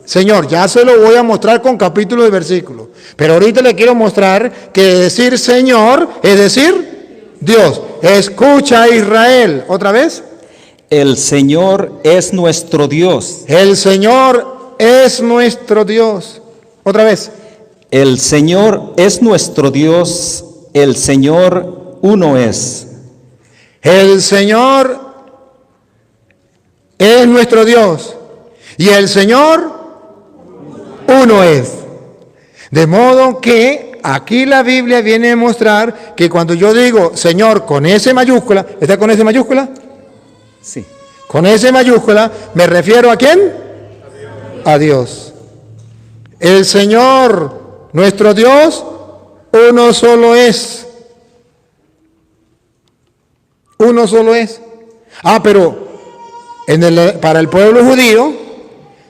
Speaker 1: Señor. Ya se lo voy a mostrar con capítulo y versículo. Pero ahorita le quiero mostrar que decir Señor es decir Dios. Escucha, Israel. ¿Otra vez?
Speaker 4: el Señor es nuestro Dios.
Speaker 1: El Señor es nuestro Dios. Otra vez.
Speaker 4: El Señor es nuestro Dios, el Señor uno es.
Speaker 1: El Señor es nuestro Dios y el Señor uno es. De modo que aquí la Biblia viene a mostrar que cuando yo digo Señor con S mayúscula, ¿está con S mayúscula?
Speaker 4: Sí.
Speaker 1: Con S mayúscula me refiero ¿a quién? A Dios. El Señor, nuestro Dios, uno solo es. Uno solo es. Pero para el pueblo judío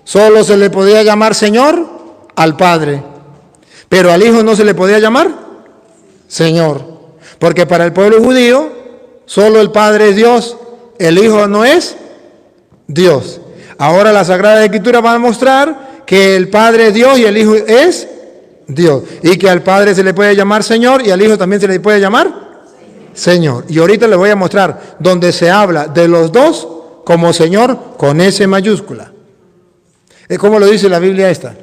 Speaker 1: solo se le podía llamar Señor al Padre, pero al Hijo no se le podía llamar Señor, porque para el pueblo judío solo el Padre es Dios, el Hijo no es Dios. Ahora la Sagrada Escritura va a mostrar que el Padre es Dios y el Hijo es Dios, y que al Padre se le puede llamar Señor y al Hijo también se le puede llamar Señor. Y ahorita les voy a mostrar donde se habla de los dos como Señor con S mayúscula. Es como lo dice la Biblia esta.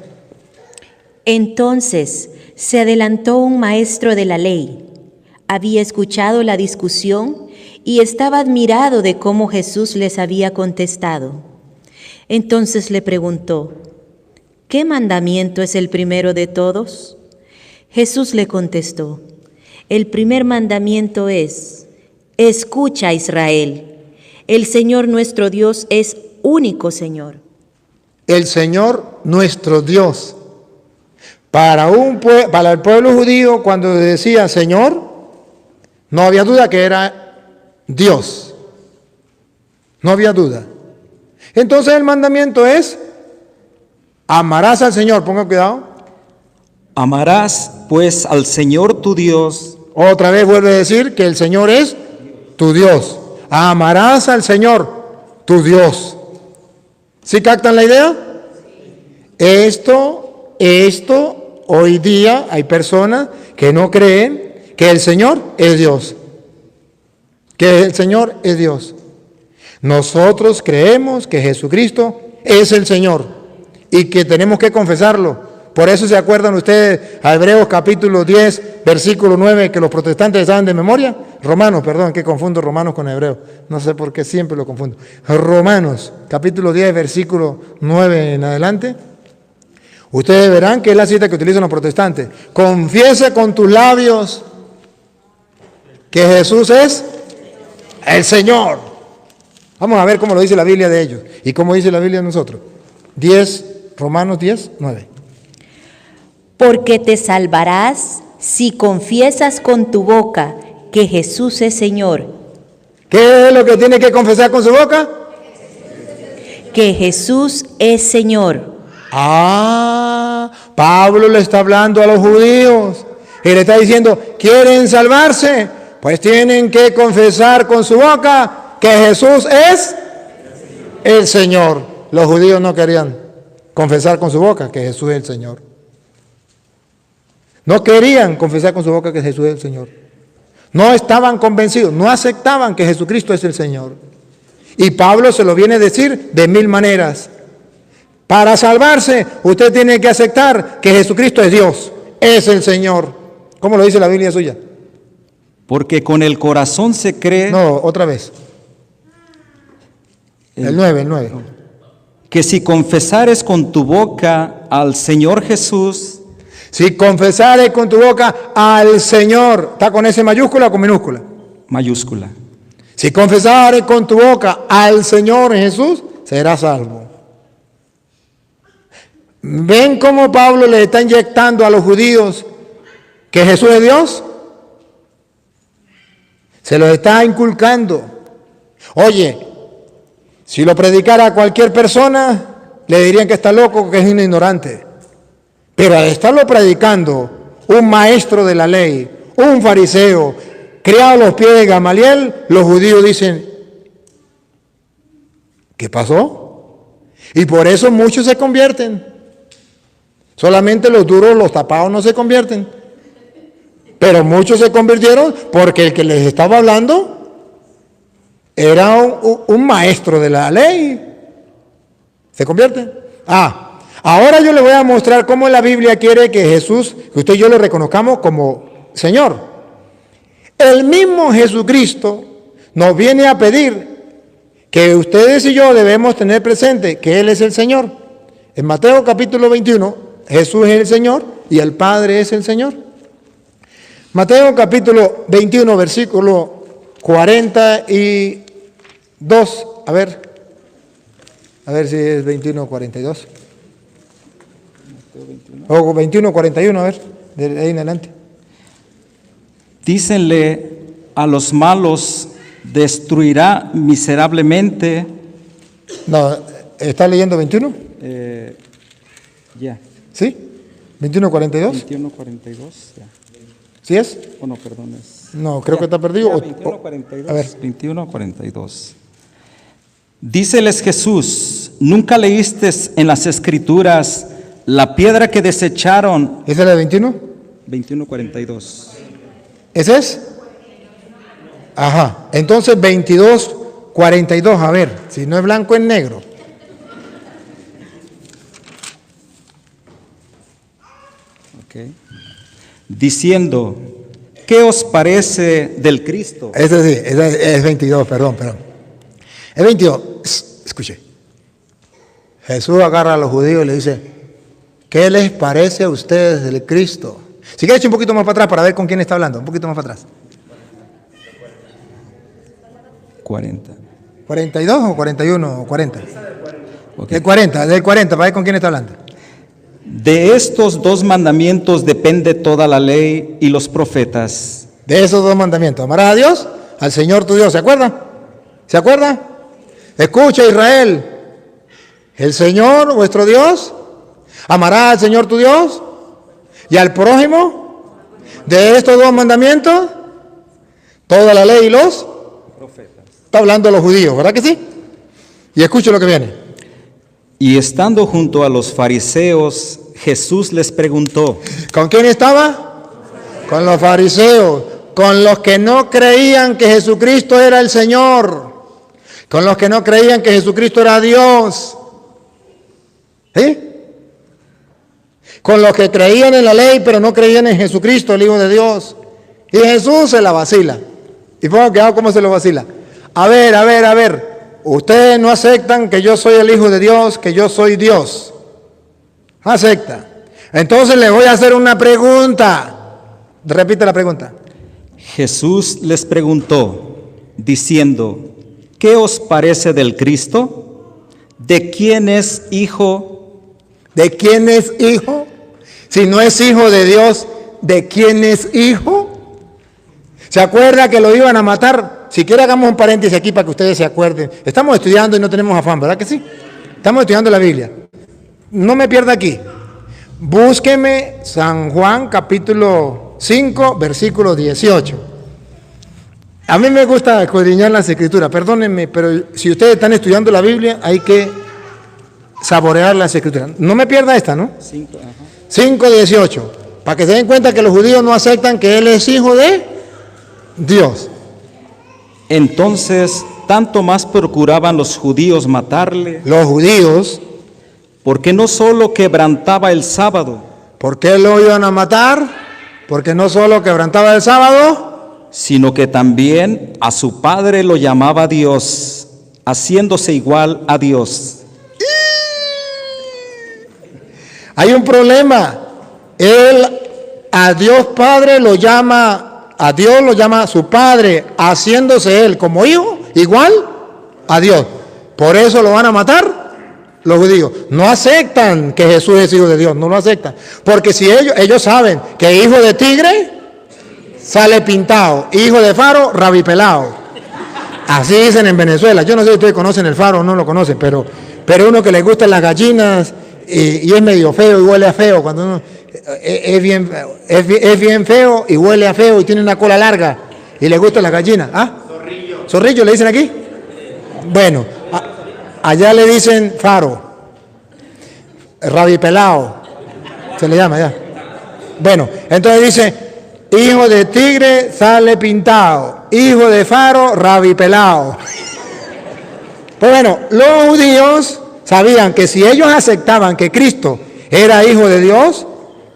Speaker 3: Entonces se adelantó un maestro de la ley. Había escuchado la discusión y estaba admirado de cómo Jesús les había contestado. Entonces le preguntó, ¿qué mandamiento es el primero de todos? Jesús le contestó, el primer mandamiento es, escucha Israel, el Señor nuestro Dios es único Señor.
Speaker 1: El Señor nuestro Dios. Para el pueblo judío, cuando decía Señor, no había duda que era Dios. No había duda. Entonces el mandamiento es, amarás al Señor, ponga cuidado.
Speaker 4: Amarás pues al Señor tu Dios.
Speaker 1: Otra vez vuelve a decir que el Señor es tu Dios. Amarás al Señor, tu Dios. ¿Sí captan la idea? Esto, hoy día hay personas que no creen que el Señor es Dios. Que el Señor es Dios. Nosotros creemos que Jesucristo es el Señor y que tenemos que confesarlo. Por eso se acuerdan ustedes a Hebreos capítulo 10, versículo 9, que los protestantes saben de memoria. Romanos, perdón, que confundo Romanos con Hebreos. No sé por qué siempre lo confundo. Romanos capítulo 10, versículo 9 en adelante. Ustedes verán que es la cita que utilizan los protestantes. Confiesa con tus labios que Jesús es el Señor. Vamos a ver cómo lo dice la Biblia de ellos y cómo dice la Biblia de nosotros. Romanos 10, 9.
Speaker 3: Porque te salvarás si confiesas con tu boca que Jesús es Señor.
Speaker 1: ¿Qué es lo que tiene que confesar con su boca?
Speaker 3: Que Jesús es Señor.
Speaker 1: Pablo le está hablando a los judíos y le está diciendo, ¿quieren salvarse? Pues tienen que confesar con su boca que Jesús es el Señor. Los judíos no querían confesar con su boca que Jesús es el Señor. No querían confesar con su boca que Jesús es el Señor. No estaban convencidos, no aceptaban que Jesucristo es el Señor. Y Pablo se lo viene a decir de mil maneras. Para salvarse, usted tiene que aceptar que Jesucristo es Dios, es el Señor. ¿Cómo lo dice la Biblia suya?
Speaker 4: Porque con el corazón se cree.
Speaker 1: No, otra vez. El 9.
Speaker 4: Que si confesares con tu boca al Señor Jesús.
Speaker 1: Si confesares con tu boca al Señor, ¿está con S mayúscula o con minúscula?
Speaker 4: Mayúscula.
Speaker 1: Si confesares con tu boca al Señor Jesús, serás salvo. ¿Ven cómo Pablo le está inyectando a los judíos que Jesús es Dios? Se los está inculcando. Oye, si lo predicara a cualquier persona, le dirían que está loco, que es un ignorante. Pero al estarlo predicando un maestro de la ley, un fariseo, criado a los pies de Gamaliel, los judíos dicen, ¿qué pasó? Y por eso muchos se convierten. Solamente los duros, los tapados no se convierten. Pero muchos se convirtieron porque el que les estaba hablando era un maestro de la ley. ¿Se convierten? Ahora yo le voy a mostrar cómo la Biblia quiere que Jesús, que usted y yo lo reconozcamos como Señor. El mismo Jesucristo nos viene a pedir que ustedes y yo debemos tener presente que Él es el Señor. En Mateo capítulo 21, Jesús es el Señor y el Padre es el Señor. Mateo capítulo 21, versículo 42. A ver si es 21 o 42. O 21 o 41, a ver, de ahí en adelante.
Speaker 4: Dícenle a los malos, destruirá miserablemente.
Speaker 1: No, ¿está leyendo 21?
Speaker 4: Ya.
Speaker 1: ¿Sí? ¿21 42?
Speaker 4: 21, 42, ya.
Speaker 1: ¿Sí es?
Speaker 4: Oh, no, perdón.
Speaker 1: No, creo que está perdido.
Speaker 4: Ya, 21, 42.
Speaker 1: A ver.
Speaker 4: 21, 42. Díceles Jesús, ¿nunca leíste en las Escrituras la piedra que desecharon?
Speaker 1: ¿Esa es la de 21?
Speaker 4: 21, 42.
Speaker 1: ¿Ese es? Ajá. Entonces 22, 42. A ver, si no es blanco, es negro.
Speaker 4: Ok. Diciendo, ¿qué os parece del Cristo?
Speaker 1: Ese sí, ese es 22, perdón. Es 22. Escuche. Jesús agarra a los judíos y le dice, ¿qué les parece a ustedes del Cristo? Si quieres, un poquito más para atrás para ver con quién está hablando. Un poquito más para atrás.
Speaker 4: 40.
Speaker 1: ¿42 o 41 o 40?
Speaker 4: Ok.
Speaker 1: Del 40, para ver con quién está hablando.
Speaker 4: De estos dos mandamientos depende toda la ley y los profetas.
Speaker 1: De esos dos mandamientos. Amarás a Dios, al Señor tu Dios. ¿Se acuerda? ¿Se acuerda? Escucha, Israel. El Señor, vuestro Dios, amarás al Señor tu Dios y al prójimo. De estos dos mandamientos, toda la ley y los profetas. Está hablando de los judíos, ¿verdad que sí? Y escuche lo que viene.
Speaker 4: Y estando junto a los fariseos, Jesús les preguntó.
Speaker 1: ¿Con quién estaba? Con los fariseos, con los que no creían que Jesucristo era el Señor, con los que no creían que Jesucristo era Dios. ¿Sí? Con los que creían en la ley, pero no creían en Jesucristo, el Hijo de Dios. Y Jesús se la vacila. Y pongan cuidado cómo se lo vacila. A ver. Ustedes no aceptan que yo soy el Hijo de Dios, que yo soy Dios. No acepta. Entonces les voy a hacer una pregunta. Repite la pregunta.
Speaker 4: Jesús les preguntó, diciendo, ¿qué os parece del Cristo? ¿De quién es hijo?
Speaker 1: ¿De quién es hijo? Si no es hijo de Dios, ¿de quién es hijo? ¿Se acuerda que lo iban a matar? Si quiere hagamos un paréntesis aquí para que ustedes se acuerden. Estamos estudiando y no tenemos afán, ¿verdad que sí? Estamos estudiando la Biblia. No me pierda aquí. Búsqueme San Juan capítulo 5, versículo 18. A mí me gusta escudriñar las escrituras, perdónenme, pero si ustedes están estudiando la Biblia hay que saborear las escrituras. No me pierda esta, ¿no? 5, 18. Para que se den cuenta que los judíos no aceptan que Él es hijo de Dios.
Speaker 4: Entonces, tanto más procuraban los judíos matarle.
Speaker 1: Los judíos,
Speaker 4: porque no solo quebrantaba el sábado.
Speaker 1: ¿por qué lo iban a matar? Porque no solo quebrantaba el sábado,
Speaker 4: sino que también a su padre lo llamaba Dios, haciéndose igual a Dios.
Speaker 1: Hay un problema. Él a Dios Padre lo llama, a Dios lo llama su Padre, haciéndose Él como hijo, igual a Dios. Por eso lo van a matar los judíos. No aceptan que Jesús es hijo de Dios, no lo aceptan. Porque si ellos saben que hijo de tigre sale pintado, hijo de faro, rabipelado. Así dicen en Venezuela. Yo no sé si ustedes conocen el faro o no lo conocen, pero uno que le gustan las gallinas y es medio feo y huele a feo. Cuando uno es bien feo y huele a feo y tiene una cola larga y le gustan las gallinas. ¿Ah? Zorrillo le dicen aquí. Bueno, allá le dicen faro, rabipelado, se le llama allá. Bueno, entonces dice, hijo de tigre sale pintado, hijo de faro rabipelado. Pues bueno, los judíos sabían que si ellos aceptaban que Cristo era hijo de Dios,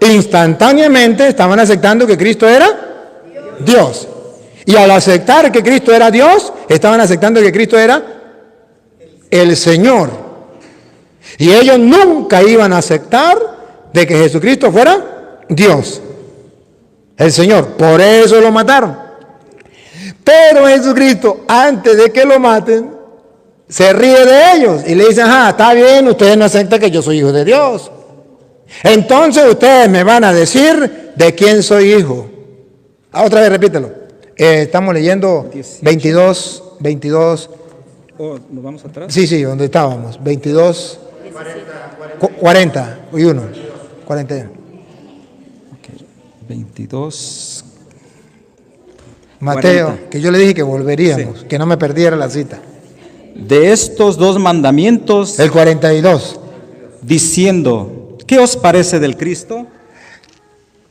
Speaker 1: instantáneamente estaban aceptando que Cristo era Dios. Y al aceptar que Cristo era Dios, estaban aceptando que Cristo era el Señor. Y ellos nunca iban a aceptar de que Jesucristo fuera Dios, el Señor. Por eso lo mataron. Pero Jesucristo, antes de que lo maten, se ríe de ellos y le dice, ajá, está bien, ustedes no aceptan que yo soy hijo de Dios. Entonces ustedes me van a decir de quién soy hijo. Otra vez repítelo. Estamos leyendo 22.
Speaker 4: Oh, ¿nos vamos atrás?
Speaker 1: Sí, donde estábamos. 22, 40 y 1. 41.
Speaker 4: Okay. 22.
Speaker 1: Mateo,
Speaker 4: 40.
Speaker 1: que yo le dije que volveríamos, que no me perdiera la cita.
Speaker 4: De estos dos mandamientos,
Speaker 1: El 42.
Speaker 4: diciendo, ¿qué os parece del Cristo?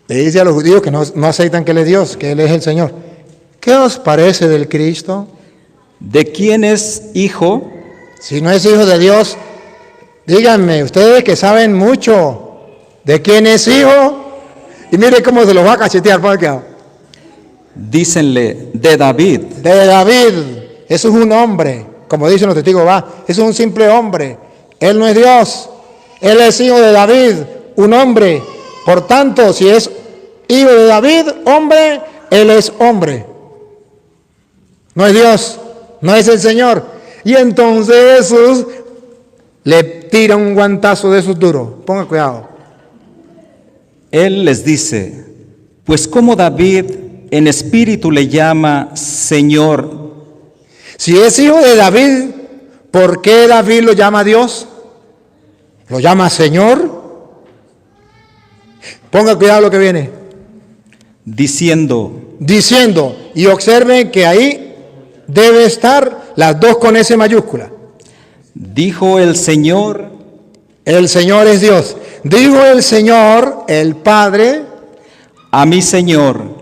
Speaker 1: Le dice a los judíos que no aceptan que Él es Dios, que Él es el Señor. ¿Qué os parece del Cristo?
Speaker 4: ¿De quién es hijo?
Speaker 1: Si no es hijo de Dios, díganme, ustedes que saben mucho, ¿de quién es hijo? Y mire cómo se los va a cachetear, porque
Speaker 4: Dícenle, de David.
Speaker 1: de David, eso es un hombre, como dicen los testigos, eso es un simple hombre, él no es Dios, él es hijo de David, un hombre, por tanto, si es hijo de David, hombre, él es hombre, no es Dios, no es el Señor. Y entonces Jesús le tira un guantazo de esos duros, ponga cuidado.
Speaker 4: Él les dice, pues como David en espíritu le llama Señor.
Speaker 1: Si es hijo de David, ¿por qué David lo llama Dios? ¿Lo llama Señor? Ponga cuidado lo que viene.
Speaker 4: Diciendo,
Speaker 1: Y observen que ahí debe estar las dos con S mayúscula.
Speaker 4: dijo el Señor.
Speaker 1: El Señor es Dios. Dijo el Señor, el Padre,
Speaker 4: A mi Señor.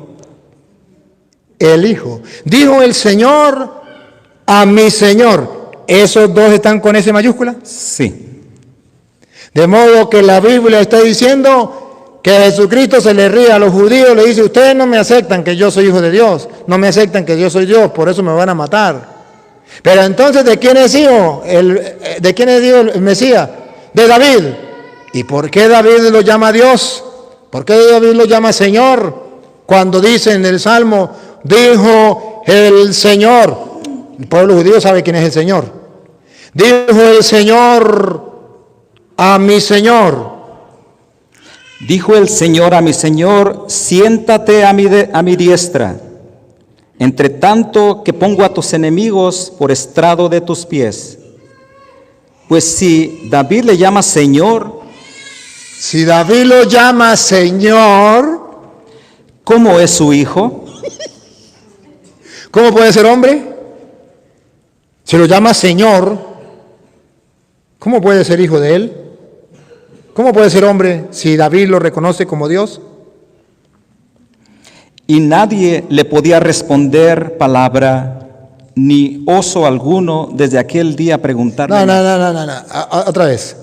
Speaker 1: el Hijo. Dijo el Señor a mi Señor. ¿Esos dos están con S mayúscula?
Speaker 4: Sí.
Speaker 1: De modo que la Biblia está diciendo que Jesucristo se le ríe a los judíos, le dice, ustedes no me aceptan que yo soy hijo de Dios, no me aceptan que yo soy Dios, por eso me van a matar. Pero entonces, ¿de quién es hijo? ¿De quién es hijo el Mesías? De David. ¿Y por qué David lo llama Dios? ¿Por qué David lo llama Señor? Cuando dice en el Salmo, dijo el Señor. El pueblo judío sabe quién es el Señor. Dijo el Señor a mi Señor.
Speaker 4: Dijo el Señor a mi Señor, siéntate a mi diestra, entre tanto que pongo a tus enemigos por estrado de tus pies. Pues si David le llama Señor,
Speaker 1: Si David lo llama Señor,
Speaker 4: ¿cómo es su hijo?
Speaker 1: ¿cómo puede ser hombre? Si lo llama Señor, ¿cómo puede ser hijo de él? ¿Cómo puede ser hombre si David lo reconoce como Dios?
Speaker 4: Y nadie le podía responder palabra, ni oso alguno desde aquel día preguntarle.
Speaker 1: No. Otra vez.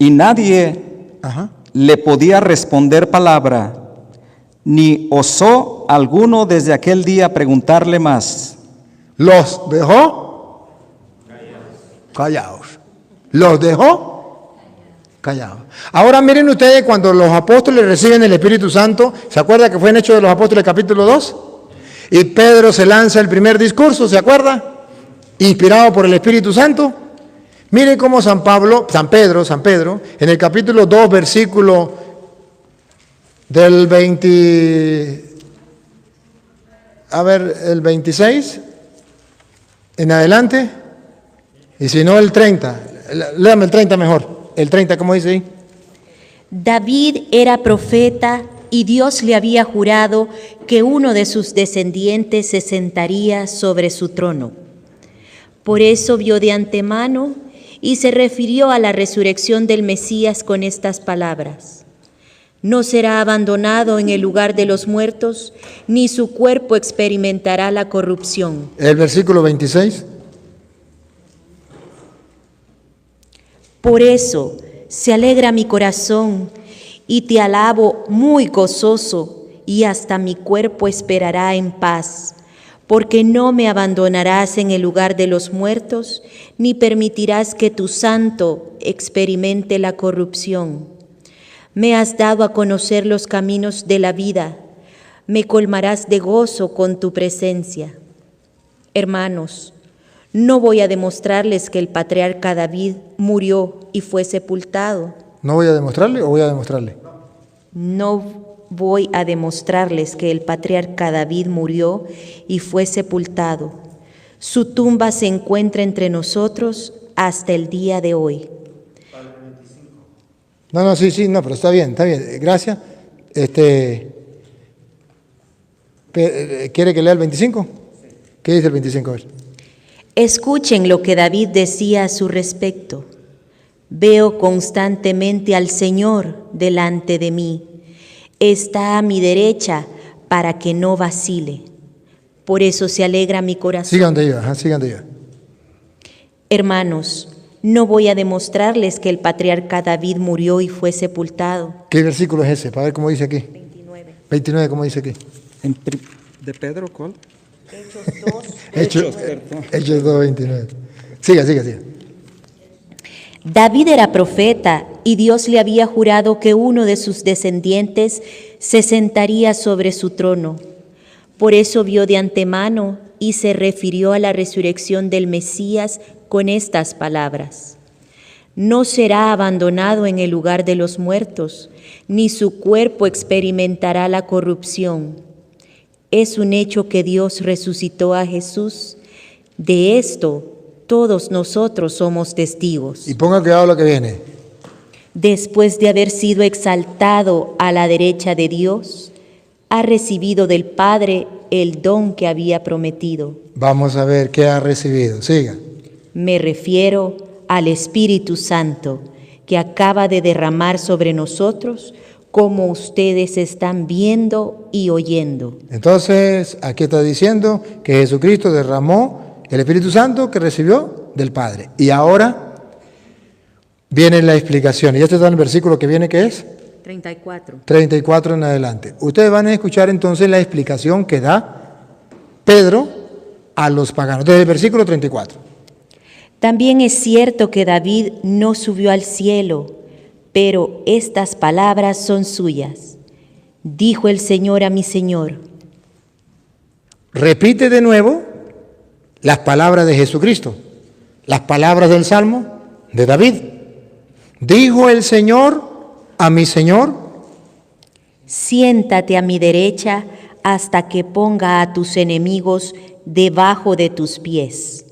Speaker 4: Y nadie
Speaker 1: Ajá.
Speaker 4: le podía responder palabra, ni osó alguno desde aquel día preguntarle más.
Speaker 1: ¿Los dejó? Callados. ¿Los dejó? Callados. Ahora miren ustedes cuando los apóstoles reciben el Espíritu Santo, ¿se acuerda que fue en Hechos de los Apóstoles capítulo 2? Y Pedro se lanza el primer discurso, ¿se acuerda? Inspirado por el Espíritu Santo. Miren cómo San Pedro, en el capítulo 2, versículo del 26 en adelante, y si no el 30, léame el 30 mejor. El 30, ¿cómo dice ahí?
Speaker 3: David era profeta y Dios le había jurado que uno de sus descendientes se sentaría sobre su trono. Por eso vio de antemano y se refirió a la resurrección del Mesías con estas palabras: no será abandonado en el lugar de los muertos, ni su cuerpo experimentará la corrupción.
Speaker 1: El versículo 26.
Speaker 3: Por eso se alegra mi corazón y te alabo muy gozoso, y hasta mi cuerpo esperará en paz, porque no me abandonarás en el lugar de los muertos, ni permitirás que tu santo experimente la corrupción. Me has dado a conocer los caminos de la vida, me colmarás de gozo con tu presencia. Hermanos, no voy a demostrarles que el patriarca David murió y fue sepultado.
Speaker 1: ¿No voy a demostrarle o voy a demostrarle?
Speaker 3: No voy a demostrarles que el patriarca David murió y fue sepultado. Su tumba se encuentra entre nosotros hasta el día de hoy.
Speaker 1: No, pero está bien, gracias. ¿Quiere que lea el 25? ¿Qué dice el 25? A ver.
Speaker 3: Escuchen lo que David decía a su respecto. Veo constantemente al Señor delante de mí. Está a mi derecha para que no vacile. Por eso se alegra mi corazón.
Speaker 1: Sigan de iba, sigan de iba.
Speaker 3: Hermanos, no voy a demostrarles que el patriarca David murió y fue sepultado.
Speaker 1: ¿Qué versículo es ese? Para ver cómo dice aquí.
Speaker 3: 29.
Speaker 1: 29, ¿cómo dice aquí?
Speaker 2: ¿De Pedro cuál?
Speaker 3: Hechos 2.
Speaker 1: Hechos 2, 29. Siga.
Speaker 3: David era profeta y Dios le había jurado que uno de sus descendientes se sentaría sobre su trono. Por eso vio de antemano y se refirió a la resurrección del Mesías con estas palabras: no será abandonado en el lugar de los muertos, ni su cuerpo experimentará la corrupción. Es un hecho que Dios resucitó a Jesús. De esto todos nosotros somos testigos.
Speaker 1: Y ponga cuidado lo que viene.
Speaker 3: Después de haber sido exaltado a la derecha de Dios, ha recibido del Padre el don que había prometido.
Speaker 1: Vamos a ver qué ha recibido. Siga.
Speaker 3: Me refiero al Espíritu Santo, que acaba de derramar sobre nosotros, como ustedes están viendo y oyendo.
Speaker 1: Entonces, aquí está diciendo que Jesucristo derramó el Espíritu Santo que recibió del Padre. Y ahora viene la explicación. Y este está en el versículo que viene, ¿qué es?
Speaker 3: 34.
Speaker 1: 34 en adelante. Ustedes van a escuchar entonces la explicación que da Pedro a los paganos, desde el versículo 34.
Speaker 3: También es cierto que David no subió al cielo, pero estas palabras son suyas. Dijo el Señor a mi Señor.
Speaker 1: Repite de nuevo las palabras de Jesucristo, las palabras del Salmo de David. Dijo el Señor a mi Señor:
Speaker 3: siéntate a mi derecha hasta que ponga a tus enemigos debajo de tus pies.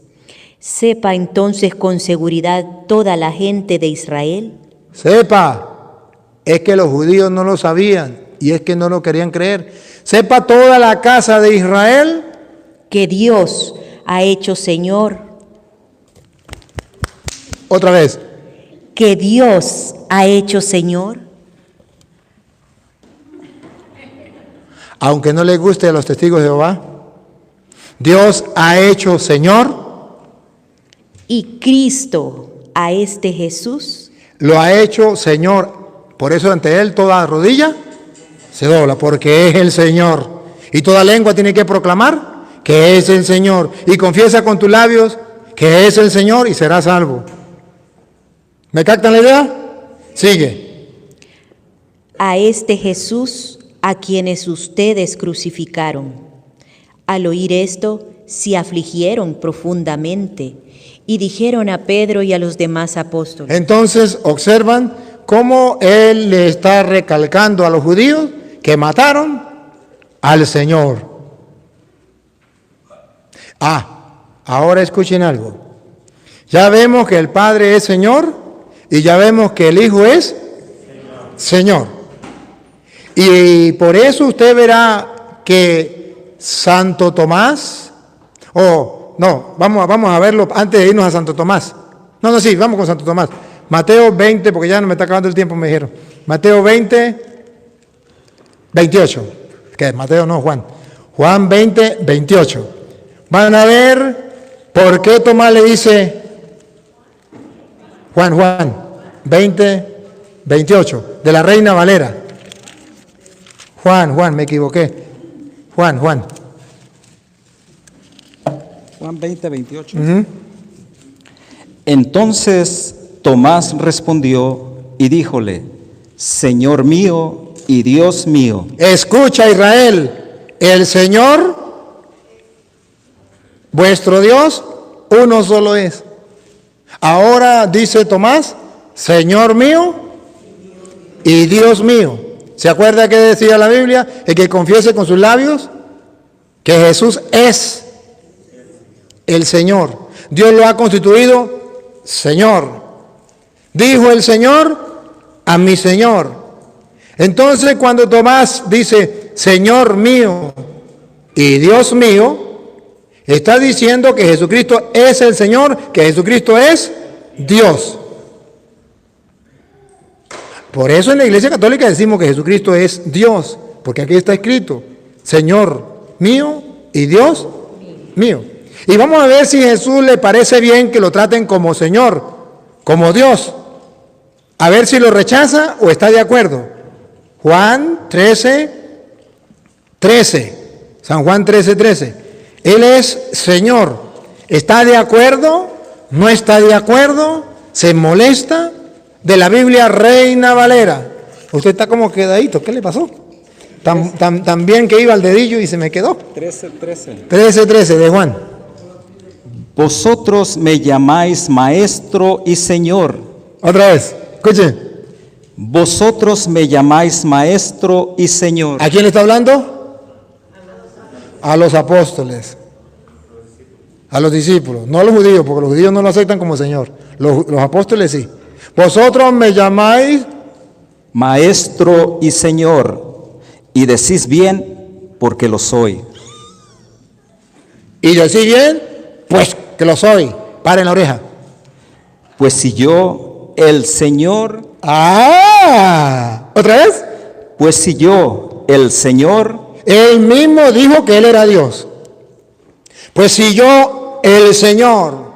Speaker 3: Sepa entonces con seguridad toda la gente de Israel.
Speaker 1: Sepa, es que los judíos no lo sabían y es que no lo querían creer. Sepa toda la casa de Israel
Speaker 3: que Dios ha hecho Señor.
Speaker 1: Otra vez.
Speaker 3: Que Dios ha hecho Señor.
Speaker 1: Aunque no les guste a los testigos de Jehová, Dios ha hecho Señor.
Speaker 3: Y Cristo a este Jesús
Speaker 1: lo ha hecho Señor. Por eso ante Él toda rodilla se dobla, porque es el Señor. Y toda lengua tiene que proclamar que es el Señor. Y confiesa con tus labios que es el Señor y serás salvo. ¿Me captan la idea? Sigue.
Speaker 3: A este Jesús a quienes ustedes crucificaron. Al oír esto, se afligieron profundamente y dijeron a Pedro y a los demás apóstoles.
Speaker 1: Entonces observan cómo él le está recalcando a los judíos que mataron al Señor. Ahora escuchen algo. Ya vemos que el Padre es Señor y ya vemos que el Hijo es Señor. Y por eso usted verá que Santo Tomás, vamos a verlo antes de irnos a Santo Tomás. Sí, vamos con Santo Tomás. Mateo 20, porque ya no me está acabando el tiempo, me dijeron. Mateo 20, 28. ¿Qué? Mateo no, Juan. Juan 20, 28. Van a ver por qué Tomás le dice Juan 20, 28, de la Reina Valera. Juan, me equivoqué. Juan
Speaker 2: 20, 28.
Speaker 4: Entonces Tomás respondió y díjole: Señor mío y Dios mío.
Speaker 1: Escucha, Israel, el Señor, vuestro Dios, uno solo es. Ahora dice Tomás: Señor mío y Dios mío. ¿Se acuerda que decía la Biblia? El que confiese con sus labios que Jesús es el Señor. Dios lo ha constituido Señor. Dijo el Señor a mi Señor. Entonces cuando Tomás dice Señor mío y Dios mío, está diciendo que Jesucristo es el Señor, que Jesucristo es Dios. Por eso en la Iglesia Católica decimos que Jesucristo es Dios, porque aquí está escrito Señor mío y Dios mío. Y vamos a ver si a Jesús le parece bien que lo traten como Señor, como Dios. A ver si lo rechaza o está de acuerdo. Juan 13, 13. San Juan 13, 13. Él es Señor. ¿Está de acuerdo? ¿No está de acuerdo? ¿Se molesta? De la Biblia Reina Valera. Usted está como quedadito. ¿Qué le pasó? Tan bien que iba al dedillo y se me quedó.
Speaker 2: 13, 13.
Speaker 1: 13, 13 de Juan.
Speaker 4: Vosotros me llamáis maestro y Señor.
Speaker 1: Otra vez. Escuchen.
Speaker 4: Vosotros me llamáis maestro y Señor.
Speaker 1: ¿A quién le está hablando? A los apóstoles. A los discípulos. No a los judíos, porque los judíos no lo aceptan como Señor. Los apóstoles sí. Vosotros me llamáis
Speaker 4: Maestro y Señor. Y decís bien porque lo soy.
Speaker 1: y decís bien, pues que lo soy. Paren la oreja.
Speaker 4: Pues si yo, el Señor,
Speaker 1: ¿Otra vez?
Speaker 4: pues si yo, el Señor,
Speaker 1: Él mismo dijo que Él era Dios. Pues si yo, el Señor,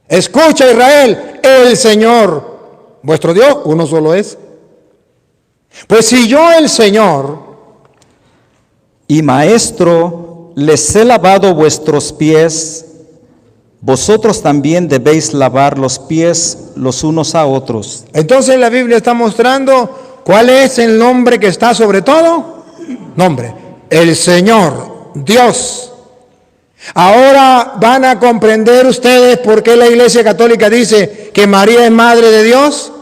Speaker 1: escucha Israel, el Señor, vuestro Dios, uno solo es. Pues si yo, el Señor,
Speaker 4: y Maestro, les he lavado vuestros pies, vosotros también debéis lavar los pies los unos a otros.
Speaker 1: entonces la Biblia está mostrando cuál es el nombre que está sobre todo. Nombre, el Señor, Dios. Ahora van a comprender ustedes por qué la Iglesia Católica dice que María es Madre de Dios.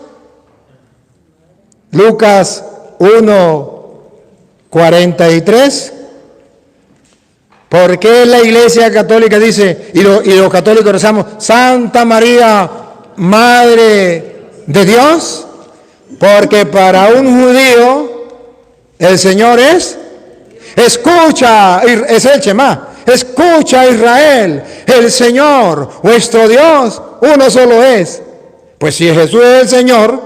Speaker 1: Lucas 1:43. ¿Por qué la Iglesia Católica dice, y los católicos rezamos, Santa María, Madre de Dios? Porque para un judío el Señor escucha, es el Shema, escucha Israel, el Señor, vuestro Dios, uno solo es. Pues si Jesús es el Señor,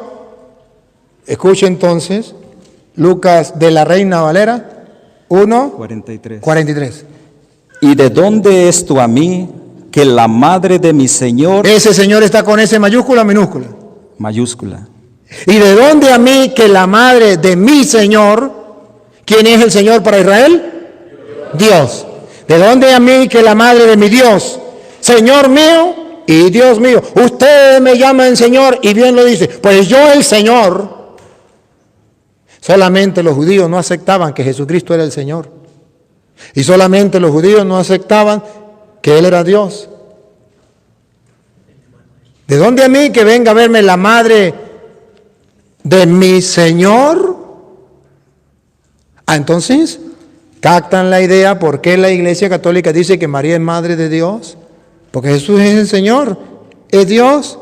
Speaker 1: escuche entonces Lucas de la Reina Valera
Speaker 4: 43.
Speaker 1: 1:43.
Speaker 4: ¿Y de dónde es tú a mí que la madre de mi Señor,
Speaker 1: Ese Señor está con S mayúscula o minúscula.
Speaker 4: mayúscula,
Speaker 1: ¿Y de dónde a mí que la madre de mi Señor? ¿Quién es el Señor para Israel? Dios. ¿De dónde a mí que la madre de mi Dios? Señor mío y Dios mío. Ustedes me llaman Señor y bien lo dice. Pues yo el Señor. Solamente los judíos no aceptaban que Jesucristo era el Señor. Y solamente los judíos no aceptaban que Él era Dios. ¿De dónde a mí que venga a verme la madre de mi Señor? Entonces, captan la idea por qué la Iglesia Católica dice que María es Madre de Dios. Porque Jesús es el Señor, es Dios.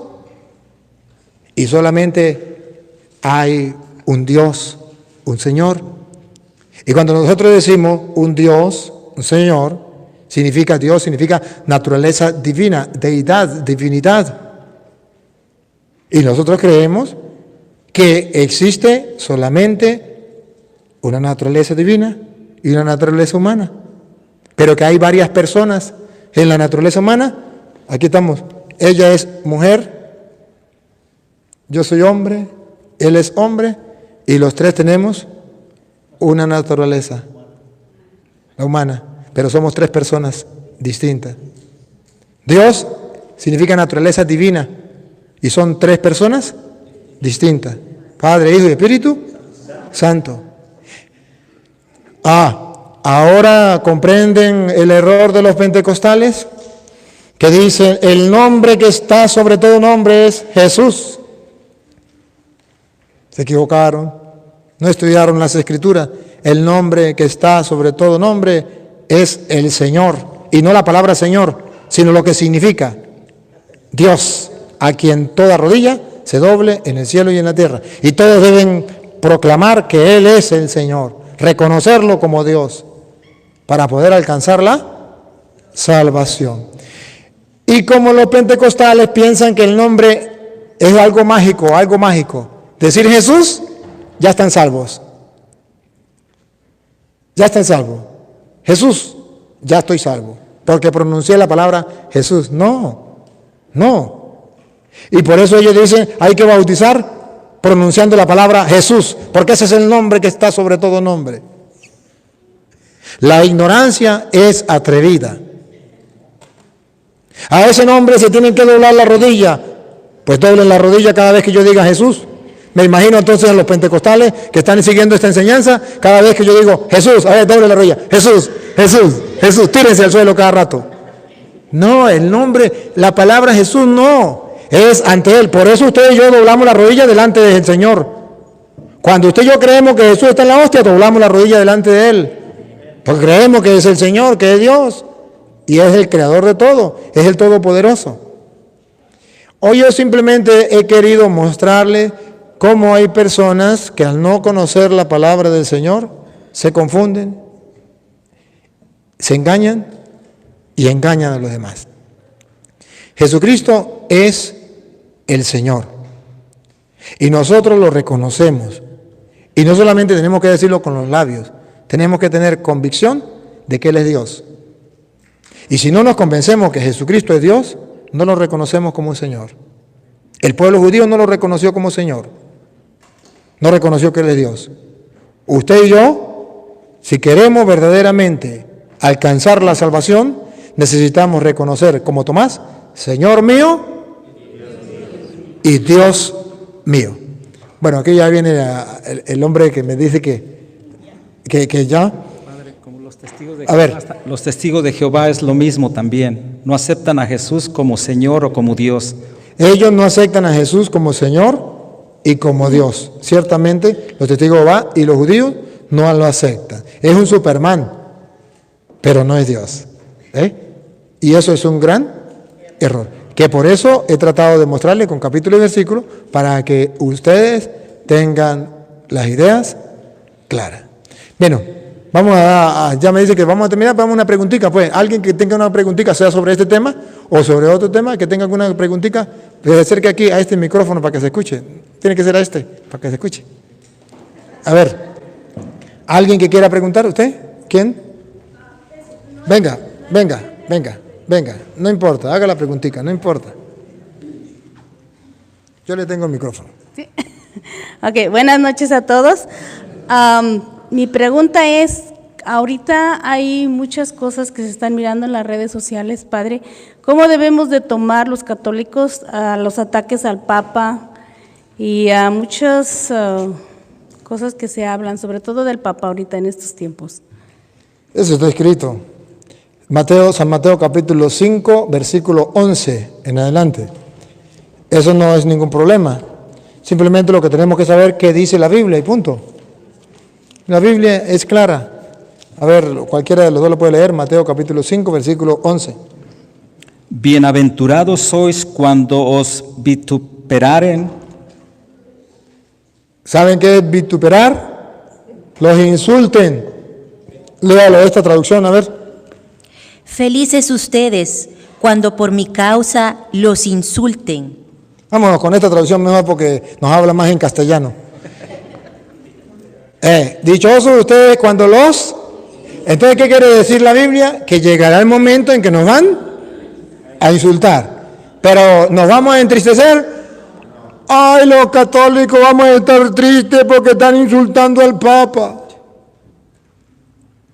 Speaker 1: Y solamente hay un Dios, un Señor. Y cuando nosotros decimos un Dios, un Señor, significa Dios, significa naturaleza divina, deidad, divinidad. Y nosotros creemos que existe solamente una naturaleza divina y una naturaleza humana. Pero que hay varias personas en la naturaleza humana. Aquí estamos. Ella es mujer, yo soy hombre, él es hombre, y los tres tenemos una naturaleza, la humana, pero somos tres personas distintas. Dios significa naturaleza divina y son tres personas distintas: Padre, Hijo y Espíritu Santo. Ahora comprenden el error de los pentecostales que dicen el nombre que está sobre todo nombre es Jesús. Se equivocaron. No estudiaron las Escrituras. El nombre que está sobre todo nombre es el Señor. Y no la palabra Señor, sino lo que significa Dios, a quien toda rodilla se doble en el cielo y en la tierra. Y todos deben proclamar que Él es el Señor, reconocerlo como Dios, para poder alcanzar la salvación. Y como los pentecostales piensan que el nombre es algo mágico, decir Jesús, ya están salvos. Ya están salvos. Jesús, ya estoy salvo, porque pronuncié la palabra Jesús. No, no. Y por eso ellos dicen, hay que bautizar pronunciando la palabra Jesús, porque ese es el nombre que está sobre todo nombre. La ignorancia es atrevida. A ese nombre se tienen que doblar la rodilla. Pues doblen la rodilla cada vez que yo diga Jesús. Me imagino entonces a los pentecostales que están siguiendo esta enseñanza, cada vez que yo digo Jesús, a ver, doble la rodilla, Jesús, Jesús, Jesús, tírense al suelo cada rato. No, el nombre, la palabra Jesús no, es ante Él. Por eso usted y yo doblamos la rodilla delante del Señor. Cuando usted y yo creemos que Jesús está en la hostia, doblamos la rodilla delante de Él. Porque creemos que es el Señor, que es Dios, y es el creador de todo, es el todopoderoso. Hoy yo simplemente he querido mostrarle cómo hay personas que al no conocer la palabra del Señor, se confunden, se engañan y engañan a los demás. Jesucristo es el Señor y nosotros lo reconocemos. Y no solamente tenemos que decirlo con los labios, tenemos que tener convicción de que Él es Dios. Y si no nos convencemos que Jesucristo es Dios, no lo reconocemos como Señor. El pueblo judío no lo reconoció como Señor. No reconoció que Él es Dios. Usted y yo, si queremos verdaderamente alcanzar la salvación, necesitamos reconocer como Tomás, Señor mío y Dios mío. Bueno, aquí ya viene el hombre que me dice que ya...
Speaker 4: Padre, como los testigos de
Speaker 1: A ver.
Speaker 4: Jehová, los testigos de Jehová es lo mismo también. No aceptan a Jesús como Señor o como Dios.
Speaker 1: Ellos no aceptan a Jesús como Señor y como Dios. Ciertamente, los testigos de Jehová y los judíos no lo aceptan. Es un Superman, pero no es Dios. Y eso es un gran error. Que por eso he tratado de mostrarle con capítulo y versículo para que ustedes tengan las ideas claras. Bueno, vamos ya me dice que vamos a terminar, vamos a una preguntita, pues, alguien que tenga una preguntita, sea sobre este tema o sobre otro tema, que tenga alguna preguntita, se acerque aquí a este micrófono para que se escuche. Tiene que ser a este, para que se escuche. A ver, ¿alguien que quiera preguntar? ¿Usted? ¿Quién? Venga, no importa, haga la preguntita, no importa. Yo le tengo el micrófono.
Speaker 5: Sí. Ok, buenas noches a todos. Mi pregunta es, ahorita hay muchas cosas que se están mirando en las redes sociales, Padre. ¿Cómo debemos de tomar los católicos a los ataques al Papa y a muchas cosas que se hablan, sobre todo del Papa ahorita en estos tiempos?
Speaker 1: Eso está escrito. San Mateo capítulo 5, versículo 11 en adelante. Eso no es ningún problema. Simplemente lo que tenemos que saber qué dice la Biblia y punto. La Biblia es clara. A ver, cualquiera de los dos lo puede leer. Mateo capítulo 5, versículo 11.
Speaker 4: Bienaventurados sois cuando os vituperaren.
Speaker 1: ¿Saben qué es vituperar? Los insulten. Léalo esta traducción, a ver.
Speaker 3: Felices ustedes cuando por mi causa los insulten.
Speaker 1: Vámonos con esta traducción mejor porque nos habla más en castellano. Dichosos ustedes cuando los... Entonces, ¿qué quiere decir la Biblia? Que llegará el momento en que nos van a insultar. Pero nos vamos a entristecer. Ay, los católicos vamos a estar tristes porque están insultando al Papa.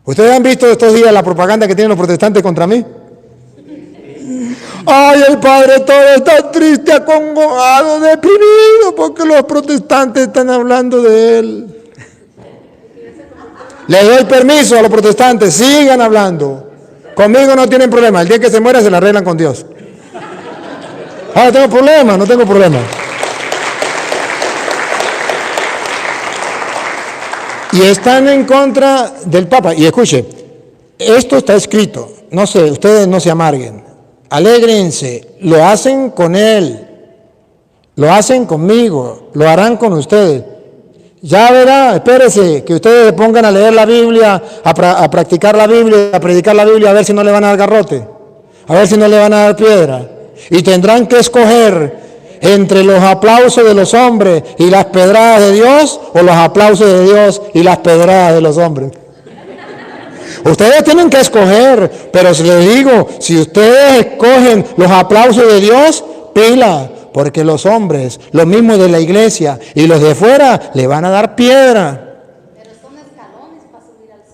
Speaker 1: ¿Ustedes han visto estos días la propaganda que tienen los protestantes contra mí? Ay, el Padre todo está triste, acongojado, deprimido porque los protestantes están hablando de él. Le doy permiso a los protestantes, sigan hablando. Conmigo no tienen problema. El día que se muera se la arreglan con Dios. Ahora tengo problema, no tengo problema. Y están en contra del Papa. Y escuche, esto está escrito. No sé, ustedes no se amarguen. Alégrense. Lo hacen con él. Lo hacen conmigo. Lo harán con ustedes. Ya verá, espérese, que ustedes se pongan a leer la Biblia, a practicar la Biblia, a predicar la Biblia, a ver si no le van a dar garrote, a ver si no le van a dar piedra. Y tendrán que escoger entre los aplausos de los hombres y las pedradas de Dios, o los aplausos de Dios y las pedradas de los hombres. Ustedes tienen que escoger, pero si les digo, si ustedes escogen los aplausos de Dios, pila, porque los hombres, los mismos de la iglesia y los de fuera, le van a dar piedra.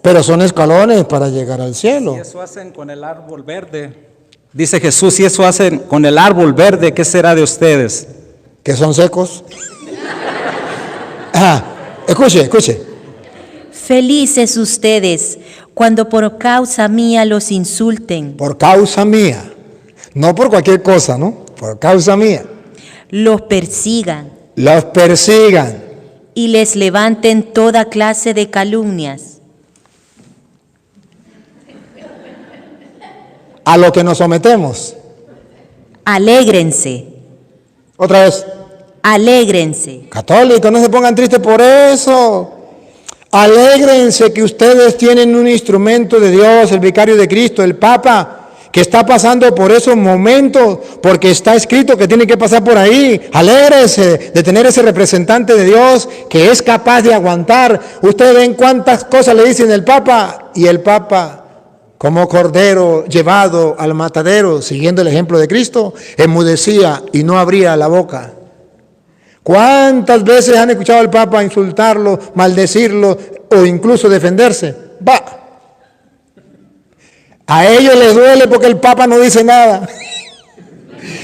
Speaker 1: Pero son escalones para llegar al cielo.
Speaker 4: Si eso hacen con el árbol verde, dice Jesús, si eso hacen con el árbol verde, ¿qué será de ustedes?
Speaker 1: Que son secos. Escuche.
Speaker 3: Felices ustedes cuando por causa mía los insulten,
Speaker 1: Por causa mía. No por cualquier cosa, ¿no? Por causa mía.
Speaker 3: los persigan
Speaker 1: Los persigan.
Speaker 3: y les levanten toda clase de calumnias.
Speaker 1: A lo que nos sometemos.
Speaker 3: Alégrense,
Speaker 1: Otra vez.
Speaker 3: alégrense.
Speaker 1: Católicos, no se pongan tristes por eso. Alégrense que ustedes tienen un instrumento de Dios, el vicario de Cristo, el Papa, que está pasando por esos momentos, porque está escrito que tiene que pasar por ahí. Alégrense de tener ese representante de Dios que es capaz de aguantar. Ustedes ven cuántas cosas le dicen el Papa, y el Papa, como cordero llevado al matadero, siguiendo el ejemplo de Cristo, enmudecía y no abría la boca. ¿Cuántas veces han escuchado al Papa insultarlo, maldecirlo o incluso defenderse? Va. A ellos les duele porque el Papa no dice nada.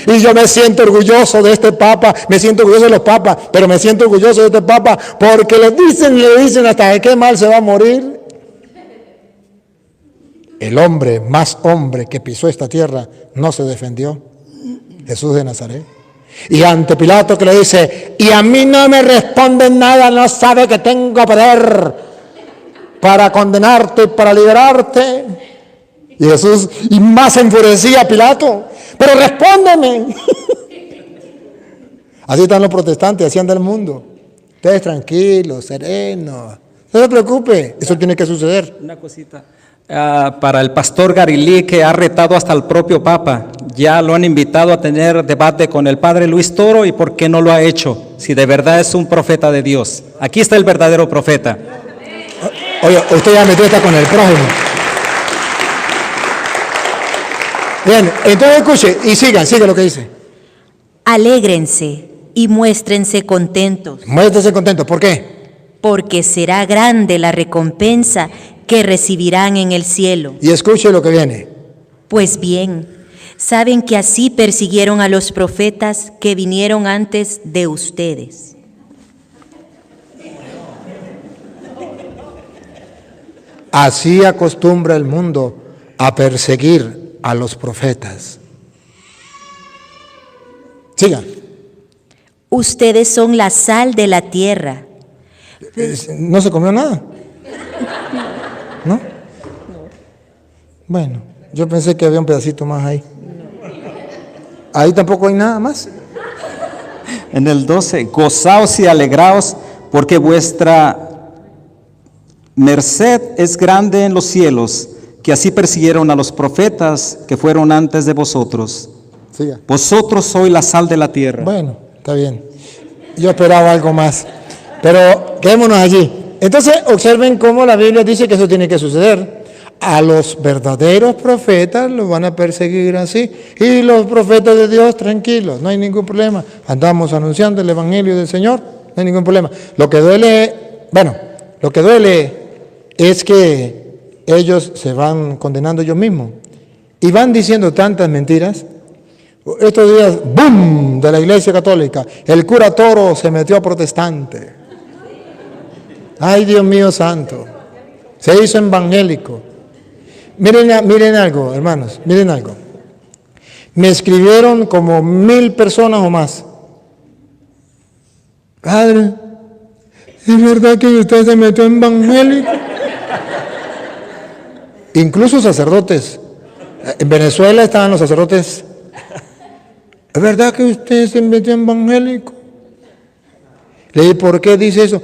Speaker 1: Y yo me siento orgulloso de este Papa, me siento orgulloso de los papas, pero me siento orgulloso de este Papa porque le dicen hasta de qué mal se va a morir. El hombre más hombre que pisó esta tierra no se defendió, Jesús de Nazaret. Y ante Pilato que le dice, y a mí no me responden nada, no sabe que tengo poder para condenarte y para liberarte. Y Jesús, y más enfurecía a Pilato, pero respóndeme. Así están los protestantes, así anda el mundo. Ustedes tranquilos, serenos, no se preocupe, eso tiene que suceder.
Speaker 4: Una cosita. Para el pastor Garilí, que ha retado hasta el propio Papa, ya lo han invitado a tener debate con el padre Luis Toro, y ¿por qué no lo ha hecho? Si de verdad es un profeta de Dios. Aquí está el verdadero profeta.
Speaker 1: Oye, usted ya metió esta con el prójimo. Bien, entonces escuche y siga lo que dice.
Speaker 3: Alégrense y muéstrense contentos,
Speaker 1: Muéstrese contento, ¿por qué?
Speaker 3: porque será grande la recompensa que recibirán en el cielo.
Speaker 1: Y escuche lo que viene.
Speaker 3: Pues bien, saben que así persiguieron a los profetas que vinieron antes de ustedes.
Speaker 1: Así acostumbra el mundo a perseguir a los profetas. Siga.
Speaker 3: Ustedes son la sal de la tierra.
Speaker 1: ¿No se comió nada? ¿No? Bueno, yo pensé que había un pedacito más ahí. Ahí tampoco hay nada más.
Speaker 4: En el 12, gozaos y alegraos, porque vuestra merced es grande en los cielos, que así persiguieron a los profetas que fueron antes de vosotros.
Speaker 1: Siga.
Speaker 4: Vosotros sois la sal de la tierra.
Speaker 1: Bueno, está bien. Yo esperaba algo más. Pero quedémonos allí. Entonces, observen cómo la Biblia dice que eso tiene que suceder. A los verdaderos profetas los van a perseguir así. Y los profetas de Dios, tranquilos, no hay ningún problema. Andamos anunciando el Evangelio del Señor, no hay ningún problema. Lo que duele es que ellos se van condenando ellos mismos. Y van diciendo tantas mentiras. Estos días, ¡boom!, de la Iglesia Católica. El cura Toro se metió a protestante. Ay, Dios mío santo. Se hizo evangélico. Miren algo, hermanos, miren algo. Me escribieron como 1000 personas o más. Padre, ¿es verdad que usted se metió en evangélico? Incluso sacerdotes. En Venezuela estaban los sacerdotes. ¿Es verdad que usted se metió en evangélico? Le dije, ¿por qué dice eso?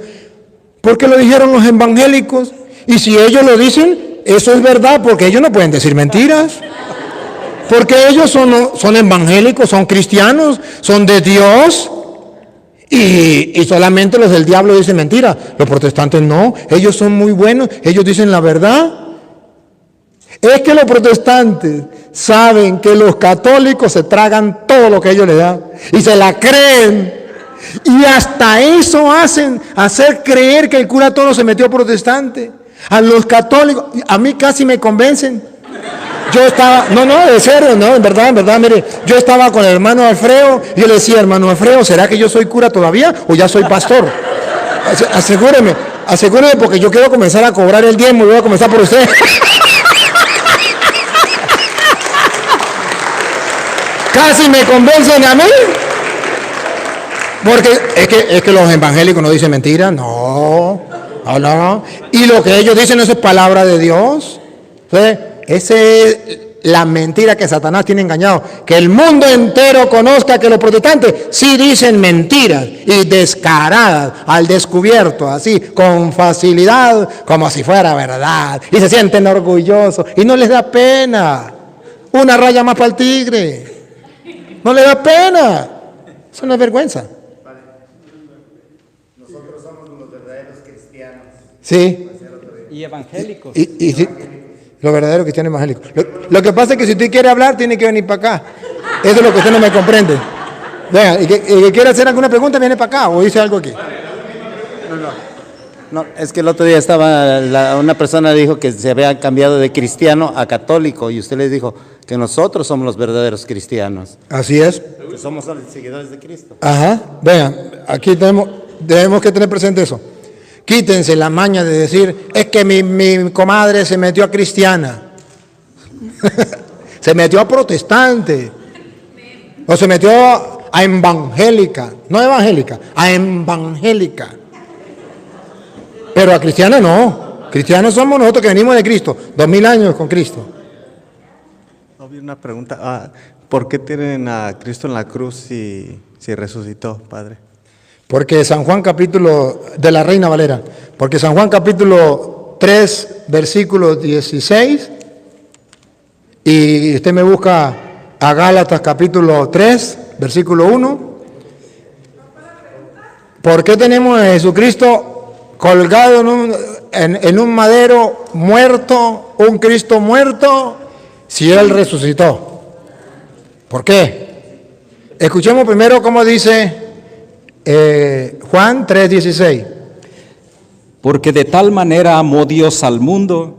Speaker 1: Porque lo dijeron los evangélicos. Y si ellos lo dicen, eso es verdad, porque ellos no pueden decir mentiras. Porque ellos son evangélicos, son cristianos, son de Dios. Y solamente los del diablo dicen mentira. Los protestantes no, ellos son muy buenos, ellos dicen la verdad. Es que los protestantes saben que los católicos se tragan todo lo que ellos les dan y se la creen. Y hasta eso hacen, hacer creer que el cura Toro se metió protestante. A los católicos, a mí casi me convencen. Yo estaba, de serio, en verdad, mire, yo estaba con el hermano Alfredo y yo le decía, hermano Alfredo, ¿será que yo soy cura todavía o ya soy pastor? Asegúreme porque yo quiero comenzar a cobrar el diezmo y voy a comenzar por usted. Casi me convencen a mí. Porque es que los evangélicos no dicen mentiras, no. Y lo que ellos dicen eso es palabra de Dios. ¿Sí? Esa es la mentira que Satanás tiene engañado. Que el mundo entero conozca que los protestantes sí dicen mentiras y descaradas, al descubierto, así, con facilidad, como si fuera verdad. Y se sienten orgullosos y no les da pena. Una raya más para el tigre. No les da pena. Eso no es vergüenza.
Speaker 6: Nosotros somos los verdaderos cristianos.
Speaker 1: Sí.
Speaker 2: Y evangélicos.
Speaker 1: Y sí, los verdaderos cristianos evangélicos. Lo que pasa es que si usted quiere hablar, tiene que venir para acá. Eso es lo que usted no me comprende. Venga, y que quiere hacer alguna pregunta, viene para acá o dice algo aquí.
Speaker 6: No, es que el otro día una persona dijo que se había cambiado de cristiano a católico y usted les dijo que nosotros somos los verdaderos cristianos.
Speaker 1: Así es.
Speaker 6: Que somos los seguidores de Cristo.
Speaker 1: Ajá. Vean, aquí debemos que tener presente eso. Quítense la maña de decir, es que mi comadre se metió a cristiana. Se metió a protestante. O se metió a evangélica. No evangélica, a evangélica. Pero a cristiana no. Cristianos somos nosotros que venimos de Cristo. 2000 años con Cristo.
Speaker 7: Había una pregunta. ¿Por qué tienen a Cristo en la cruz si resucitó, Padre?
Speaker 1: Porque San Juan capítulo, de la Reina Valera, porque San Juan capítulo 3, versículo 16, y usted me busca a Gálatas capítulo 3, versículo 1. ¿Por qué tenemos a Jesucristo colgado en un madero muerto, un Cristo muerto, si Él resucitó? ¿Por qué? Escuchemos primero cómo dice Juan 3:16.
Speaker 4: Porque de tal manera amó Dios al mundo.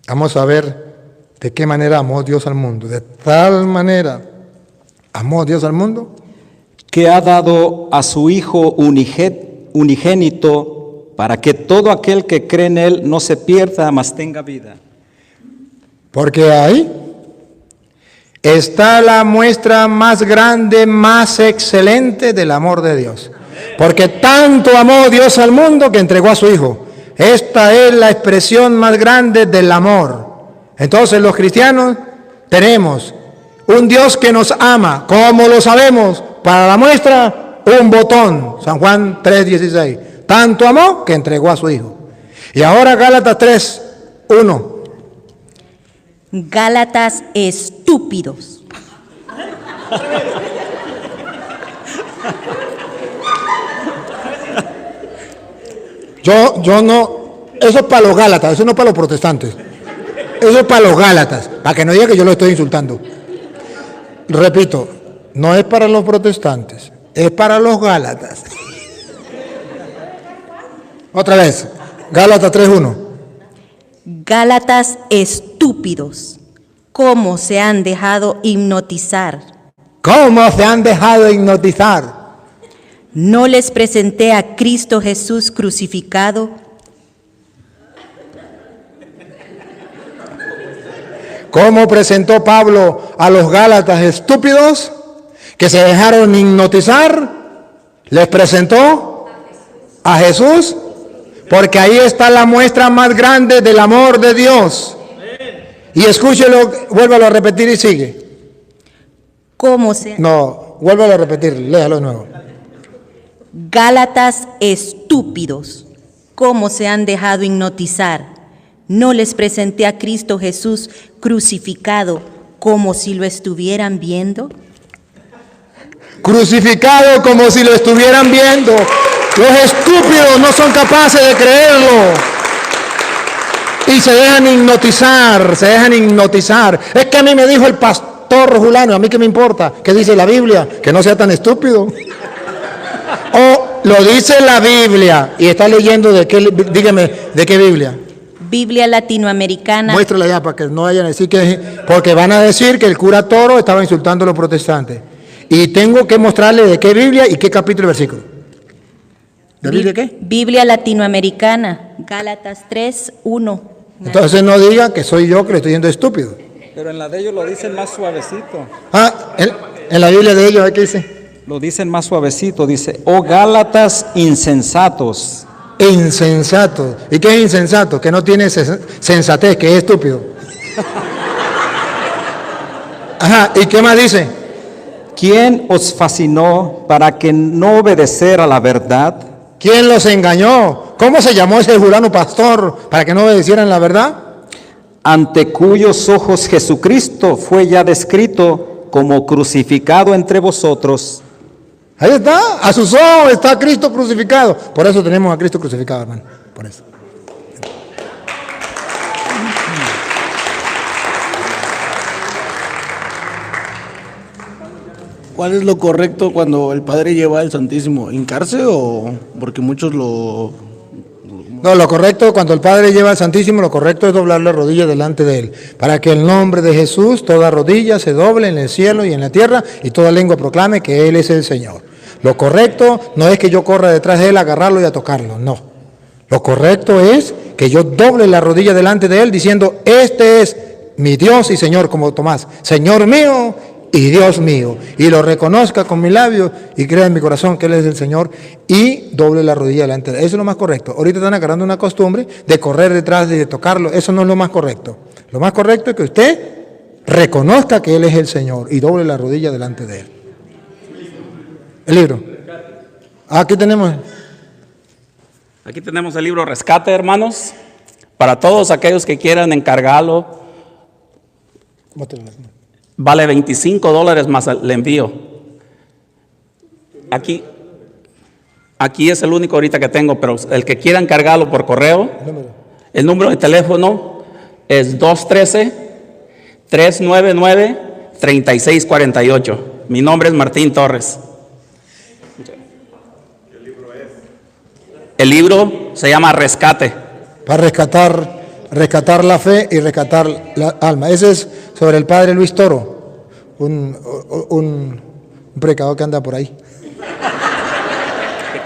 Speaker 1: Vamos a ver de qué manera amó Dios al mundo. De tal manera amó Dios al mundo,
Speaker 4: Que ha dado a su Hijo unigénito, para que todo aquel que cree en Él no se pierda, mas tenga vida.
Speaker 1: porque ahí está la muestra más grande, más excelente del amor de Dios. Porque tanto amó Dios al mundo que entregó a su Hijo. Esta es la expresión más grande del amor. Entonces los cristianos tenemos un Dios que nos ama. ¿Cómo lo sabemos? Para la muestra, un botón. San Juan 3:16. Tanto amó que entregó a su Hijo. Y ahora Gálatas 3:1.
Speaker 3: Gálatas estúpidos.
Speaker 1: Yo no, eso es para los Gálatas, eso no es para los protestantes. Eso es para los Gálatas, para que no diga que yo lo estoy insultando. Repito, no es para los protestantes, es para los Gálatas. Otra vez, Gálatas 3:1.
Speaker 3: Gálatas estúpidos. ¿Cómo se han dejado hipnotizar?
Speaker 1: ¿Cómo se han dejado hipnotizar?
Speaker 3: ¿No les presenté a Cristo Jesús crucificado?
Speaker 1: ¿Cómo presentó Pablo a los Gálatas estúpidos que se dejaron hipnotizar? Les presentó a Jesús, porque ahí está la muestra más grande del amor de Dios. Y escúchelo, vuélvalo a repetir y sigue.
Speaker 3: ¿Cómo se?
Speaker 1: No, vuélvalo a repetir, léalo de nuevo.
Speaker 3: Gálatas estúpidos. ¿Cómo se han dejado hipnotizar? ¿No les presenté a Cristo Jesús crucificado como si lo estuvieran viendo?
Speaker 1: Crucificado como si lo estuvieran viendo. Los estúpidos no son capaces de creerlo. Y se dejan hipnotizar, se dejan hipnotizar. Es que a mí me dijo el pastor Julano, a mí qué me importa, ¿qué dice la Biblia? Que no sea tan estúpido. O lo dice la Biblia y está leyendo de qué, dígame, ¿de qué Biblia?
Speaker 3: Biblia latinoamericana.
Speaker 1: Muéstrala ya para que no vayan a decir que, porque van a decir que el cura Toro estaba insultando a los protestantes. Y tengo que mostrarle de qué Biblia y qué capítulo y versículo. ¿De Biblia qué?
Speaker 3: Biblia latinoamericana, Gálatas 3:1.
Speaker 1: Entonces no diga que soy yo que le estoy diciendo estúpido.
Speaker 2: Pero en la de ellos lo dicen más suavecito.
Speaker 1: En la Biblia de ellos, ¿qué dice?
Speaker 4: Lo dicen más suavecito, dice, oh Gálatas insensatos.
Speaker 1: Insensato. ¿Y qué es insensato? Que no tiene sensatez, que es estúpido. Ajá, ¿y qué más dice?
Speaker 4: ¿Quién os fascinó para que no obedecer a la verdad?
Speaker 1: ¿Quién los engañó? ¿Cómo se llamó ese Julano pastor para que no obedecieran la verdad?
Speaker 4: Ante cuyos ojos Jesucristo fue ya descrito como crucificado entre vosotros.
Speaker 1: Ahí está, a sus ojos está Cristo crucificado. Por eso tenemos a Cristo crucificado, hermano. Por eso.
Speaker 8: ¿Cuál es lo correcto cuando el padre lleva el Santísimo? ¿Hincarse o porque muchos lo...
Speaker 1: No, lo correcto, cuando el Padre lleva al Santísimo, lo correcto es doblar la rodilla delante de Él, para que el nombre de Jesús, toda rodilla se doble en el cielo y en la tierra, y toda lengua proclame que Él es el Señor. Lo correcto no es que yo corra detrás de Él a agarrarlo y a tocarlo, no. Lo correcto es que yo doble la rodilla delante de Él, diciendo, este es mi Dios y Señor, como Tomás, Señor mío y Dios mío, y lo reconozca con mis labios y crea en mi corazón que Él es el Señor y doble la rodilla delante de Él. Eso es lo más correcto. Ahorita están agarrando una costumbre de correr detrás de tocarlo. Eso no es lo más correcto. Lo más correcto es que usted reconozca que Él es el Señor y doble la rodilla delante de Él. El libro. Aquí tenemos.
Speaker 9: Aquí tenemos el libro Rescate, hermanos, para todos aquellos que quieran encargarlo. Vale $25 más el envío. Aquí es el único ahorita que tengo, pero el que quiera encargarlo por correo, el número de teléfono es 213-399-3648. Mi nombre es Martín Torres. El libro se llama Rescate.
Speaker 1: Para rescatar la fe y rescatar la alma. Ese es sobre el padre Luis Toro, un predicador que anda por ahí.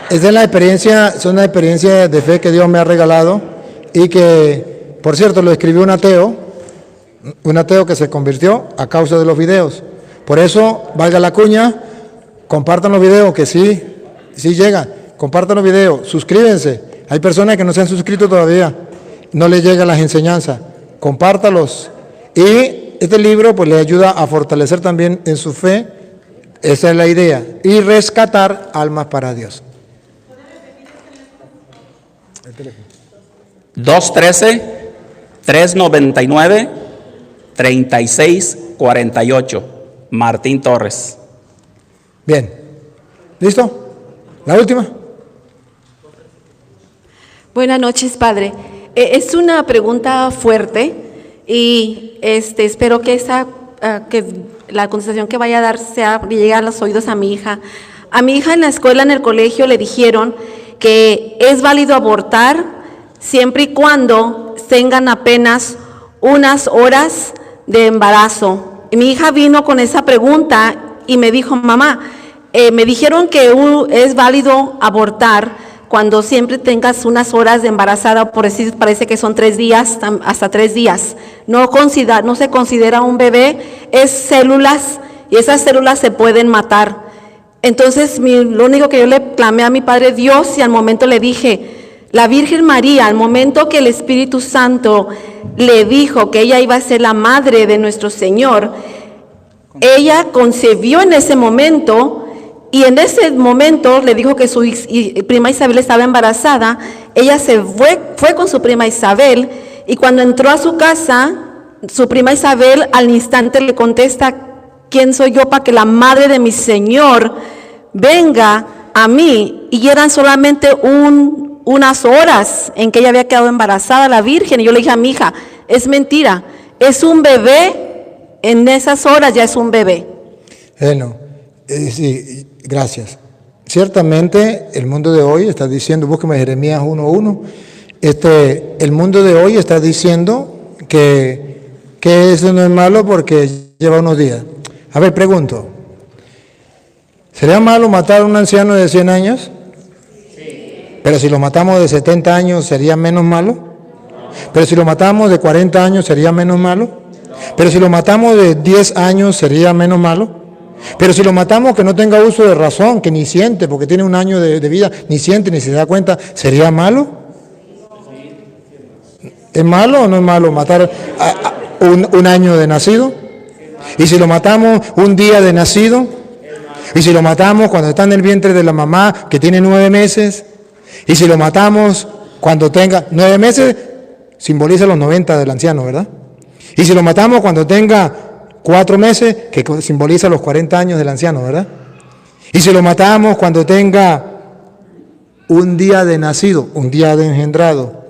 Speaker 1: Esa es la experiencia, son las experiencias de fe que Dios me ha regalado y que, por cierto, lo escribió un ateo que se convirtió a causa de los videos. Por eso, valga la cuña, compartan los videos que sí llegan, compartan los videos, suscríbanse. Hay personas que no se han suscrito todavía, no les llegan las enseñanzas, compártalos. Y este libro pues le ayuda a fortalecer también en su fe, esa es la idea, y rescatar almas para Dios.
Speaker 9: 213-399-3648. Martín Torres.
Speaker 1: Bien. ¿Listo? ¿La última?
Speaker 10: Buenas noches, padre. Es una pregunta fuerte y espero que que la contestación que vaya a dar llegue a los oídos a mi hija. A mi hija en la escuela, en el colegio, le dijeron que es válido abortar siempre y cuando tengan apenas unas horas de embarazo. Y mi hija vino con esa pregunta y me dijo, mamá, me dijeron que es válido abortar cuando siempre tengas unas horas de embarazada, por decir, parece que son 3 días, hasta 3 días. No se considera un bebé, es células y esas células se pueden matar. Entonces, lo único que yo le clamé a mi Padre Dios y al momento le dije, la Virgen María, al momento que el Espíritu Santo le dijo que ella iba a ser la madre de nuestro Señor, ella concebió en ese momento. Y en ese momento le dijo que su prima Isabel estaba embarazada. Ella se fue con su prima Isabel y cuando entró a su casa, su prima Isabel al instante le contesta, ¿quién soy yo para que la madre de mi Señor venga a mí? Y eran solamente un unas horas en que ella había quedado embarazada, la virgen, y yo le dije a mi hija, es mentira, es un bebé, en esas horas ya es un bebé.
Speaker 1: Bueno, sí, gracias. Ciertamente el mundo de hoy está diciendo, búsqueme Jeremías 1:1, el mundo de hoy está diciendo que eso no es malo porque lleva unos días. A ver, pregunto, ¿sería malo matar a un anciano de 100 años? Sí. Pero si lo matamos de 70 años, ¿sería menos malo? Pero si lo matamos de 40 años, ¿sería menos malo? Pero si lo matamos de 10 años, ¿sería menos malo? Pero si lo matamos que no tenga uso de razón, que ni siente, porque tiene un año de vida, ni siente, ni se da cuenta, ¿sería malo? ¿Es malo o no es malo matar un año de nacido? ¿Y si lo matamos un día de nacido? ¿Y si lo matamos cuando está en el vientre de la mamá, que tiene 9 meses? ¿Y si lo matamos cuando tenga 9 meses? Simboliza los 90 del anciano, ¿verdad? ¿Y si lo matamos cuando tenga 4 meses, que simboliza los 40 años del anciano, ¿verdad? Y si lo matamos cuando tenga un día de nacido, un día de engendrado,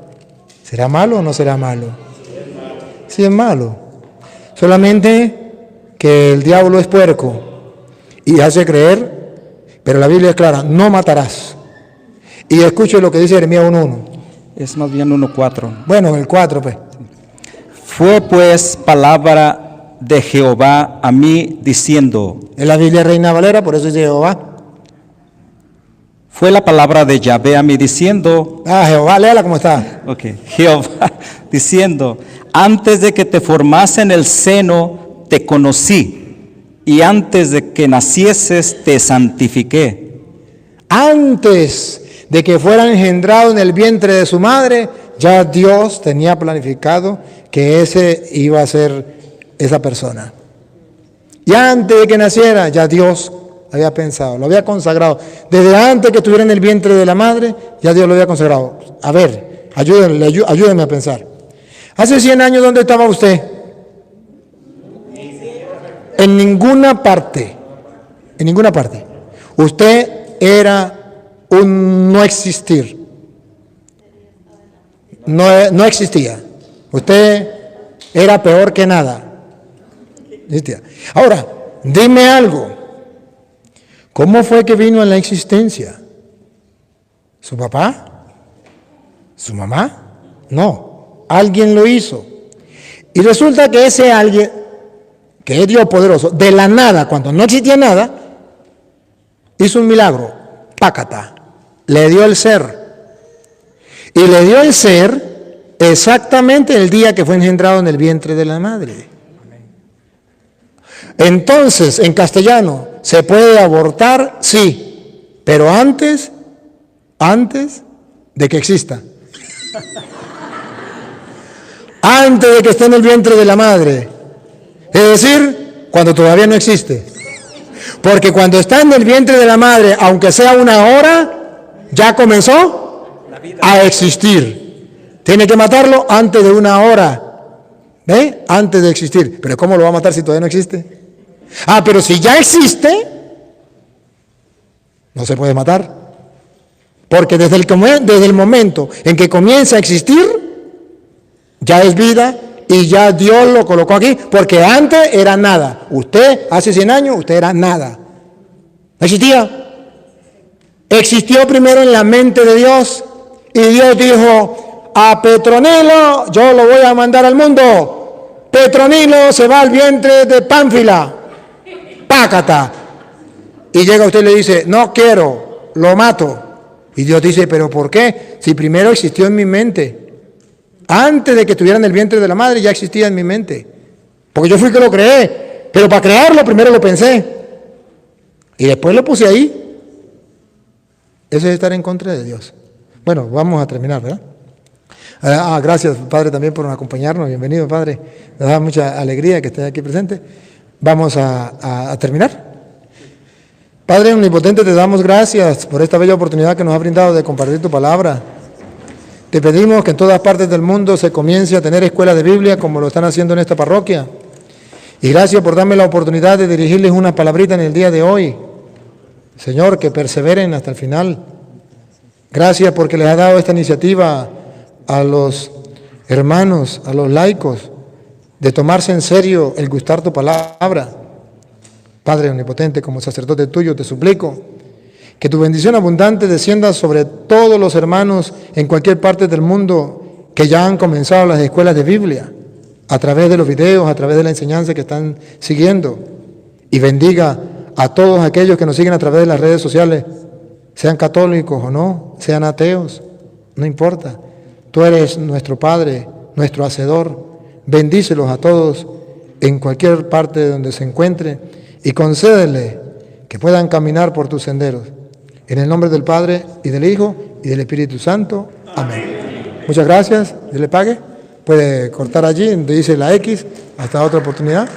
Speaker 1: ¿será malo o no será malo? Sí es malo. Solamente que el diablo es puerco y hace creer, pero la Biblia es clara, no matarás. Y escuche lo que dice Jeremías 1:1.
Speaker 4: Es más bien 1:4.
Speaker 1: Bueno, el 4 pues.
Speaker 4: Fue pues palabra de Jehová a mí diciendo.
Speaker 1: En la Biblia Reina Valera, por eso dice Jehová.
Speaker 4: Fue la palabra de Yahvé a mí diciendo.
Speaker 1: Jehová, léala como está.
Speaker 4: Ok, Jehová diciendo, antes de que te formase en el seno, te conocí, y antes de que nacieses, te santifiqué.
Speaker 1: Antes de que fuera engendrado en el vientre de su madre, ya Dios tenía planificado que ese iba a ser esa persona. Y antes de que naciera, ya Dios había pensado, lo había consagrado. Desde antes que estuviera en el vientre de la madre, ya Dios lo había consagrado. A ver, ayúdenme a pensar. Hace 100 años, ¿dónde estaba usted? En ninguna parte. En ninguna parte. Usted era un no existir. No existía. Usted era peor que nada. Ahora, dime algo. ¿Cómo fue que vino a la existencia? ¿Su papá? ¿Su mamá? No, alguien lo hizo. Y resulta que ese alguien, que es Dios poderoso, de la nada, cuando no existía nada, hizo un milagro. Pácata. Le dio el ser. Y le dio el ser exactamente el día que fue engendrado en el vientre de la madre. Entonces, en castellano, ¿se puede abortar? Sí, pero antes de que exista. Antes de que esté en el vientre de la madre. Es decir, cuando todavía no existe. Porque cuando está en el vientre de la madre, aunque sea una hora, ya comenzó a existir. Tiene que matarlo antes de una hora. ¿Ve? Antes de existir. Pero ¿cómo lo va a matar si todavía no existe? Pero si ya existe, no se puede matar. Porque desde el momento en que comienza a existir, ya es vida y ya Dios lo colocó aquí, porque antes era nada. Usted, hace 100 años, usted era nada. ¿No existía? Existió primero en la mente de Dios y Dios dijo, a Petronilo yo lo voy a mandar al mundo. Petronilo se va al vientre de Pánfila. Pácata. Y llega usted y le dice, no quiero, lo mato. Y Dios dice, ¿pero por qué? Si primero existió en mi mente. Antes de que estuviera en el vientre de la madre ya existía en mi mente. Porque yo fui que lo creé. Pero para crearlo primero lo pensé. Y después lo puse ahí. Eso es estar en contra de Dios. Bueno, vamos a terminar, ¿verdad? Gracias, Padre, también por acompañarnos. Bienvenido, Padre. Me da mucha alegría que esté aquí presente. Vamos a terminar. Padre omnipotente, te damos gracias por esta bella oportunidad que nos ha brindado de compartir tu palabra. Te pedimos que en todas partes del mundo se comience a tener escuelas de Biblia como lo están haciendo en esta parroquia. Y gracias por darme la oportunidad de dirigirles una palabrita en el día de hoy. Señor, que perseveren hasta el final. Gracias porque les ha dado esta iniciativa a los hermanos, a los laicos, de tomarse en serio el gustar tu palabra. Padre omnipotente, como sacerdote tuyo, te suplico que tu bendición abundante descienda sobre todos los hermanos en cualquier parte del mundo que ya han comenzado las escuelas de Biblia, a través de los videos, a través de la enseñanza que están siguiendo, y bendiga a todos aquellos que nos siguen a través de las redes sociales, sean católicos o no, sean ateos, no importa. Tú eres nuestro Padre, nuestro Hacedor. Bendícelos a todos en cualquier parte de donde se encuentren y concédele que puedan caminar por tus senderos. En el nombre del Padre, y del Hijo, y del Espíritu Santo. Amén. Muchas gracias. Dios le pague. Puede cortar allí donde dice la X. Hasta otra oportunidad.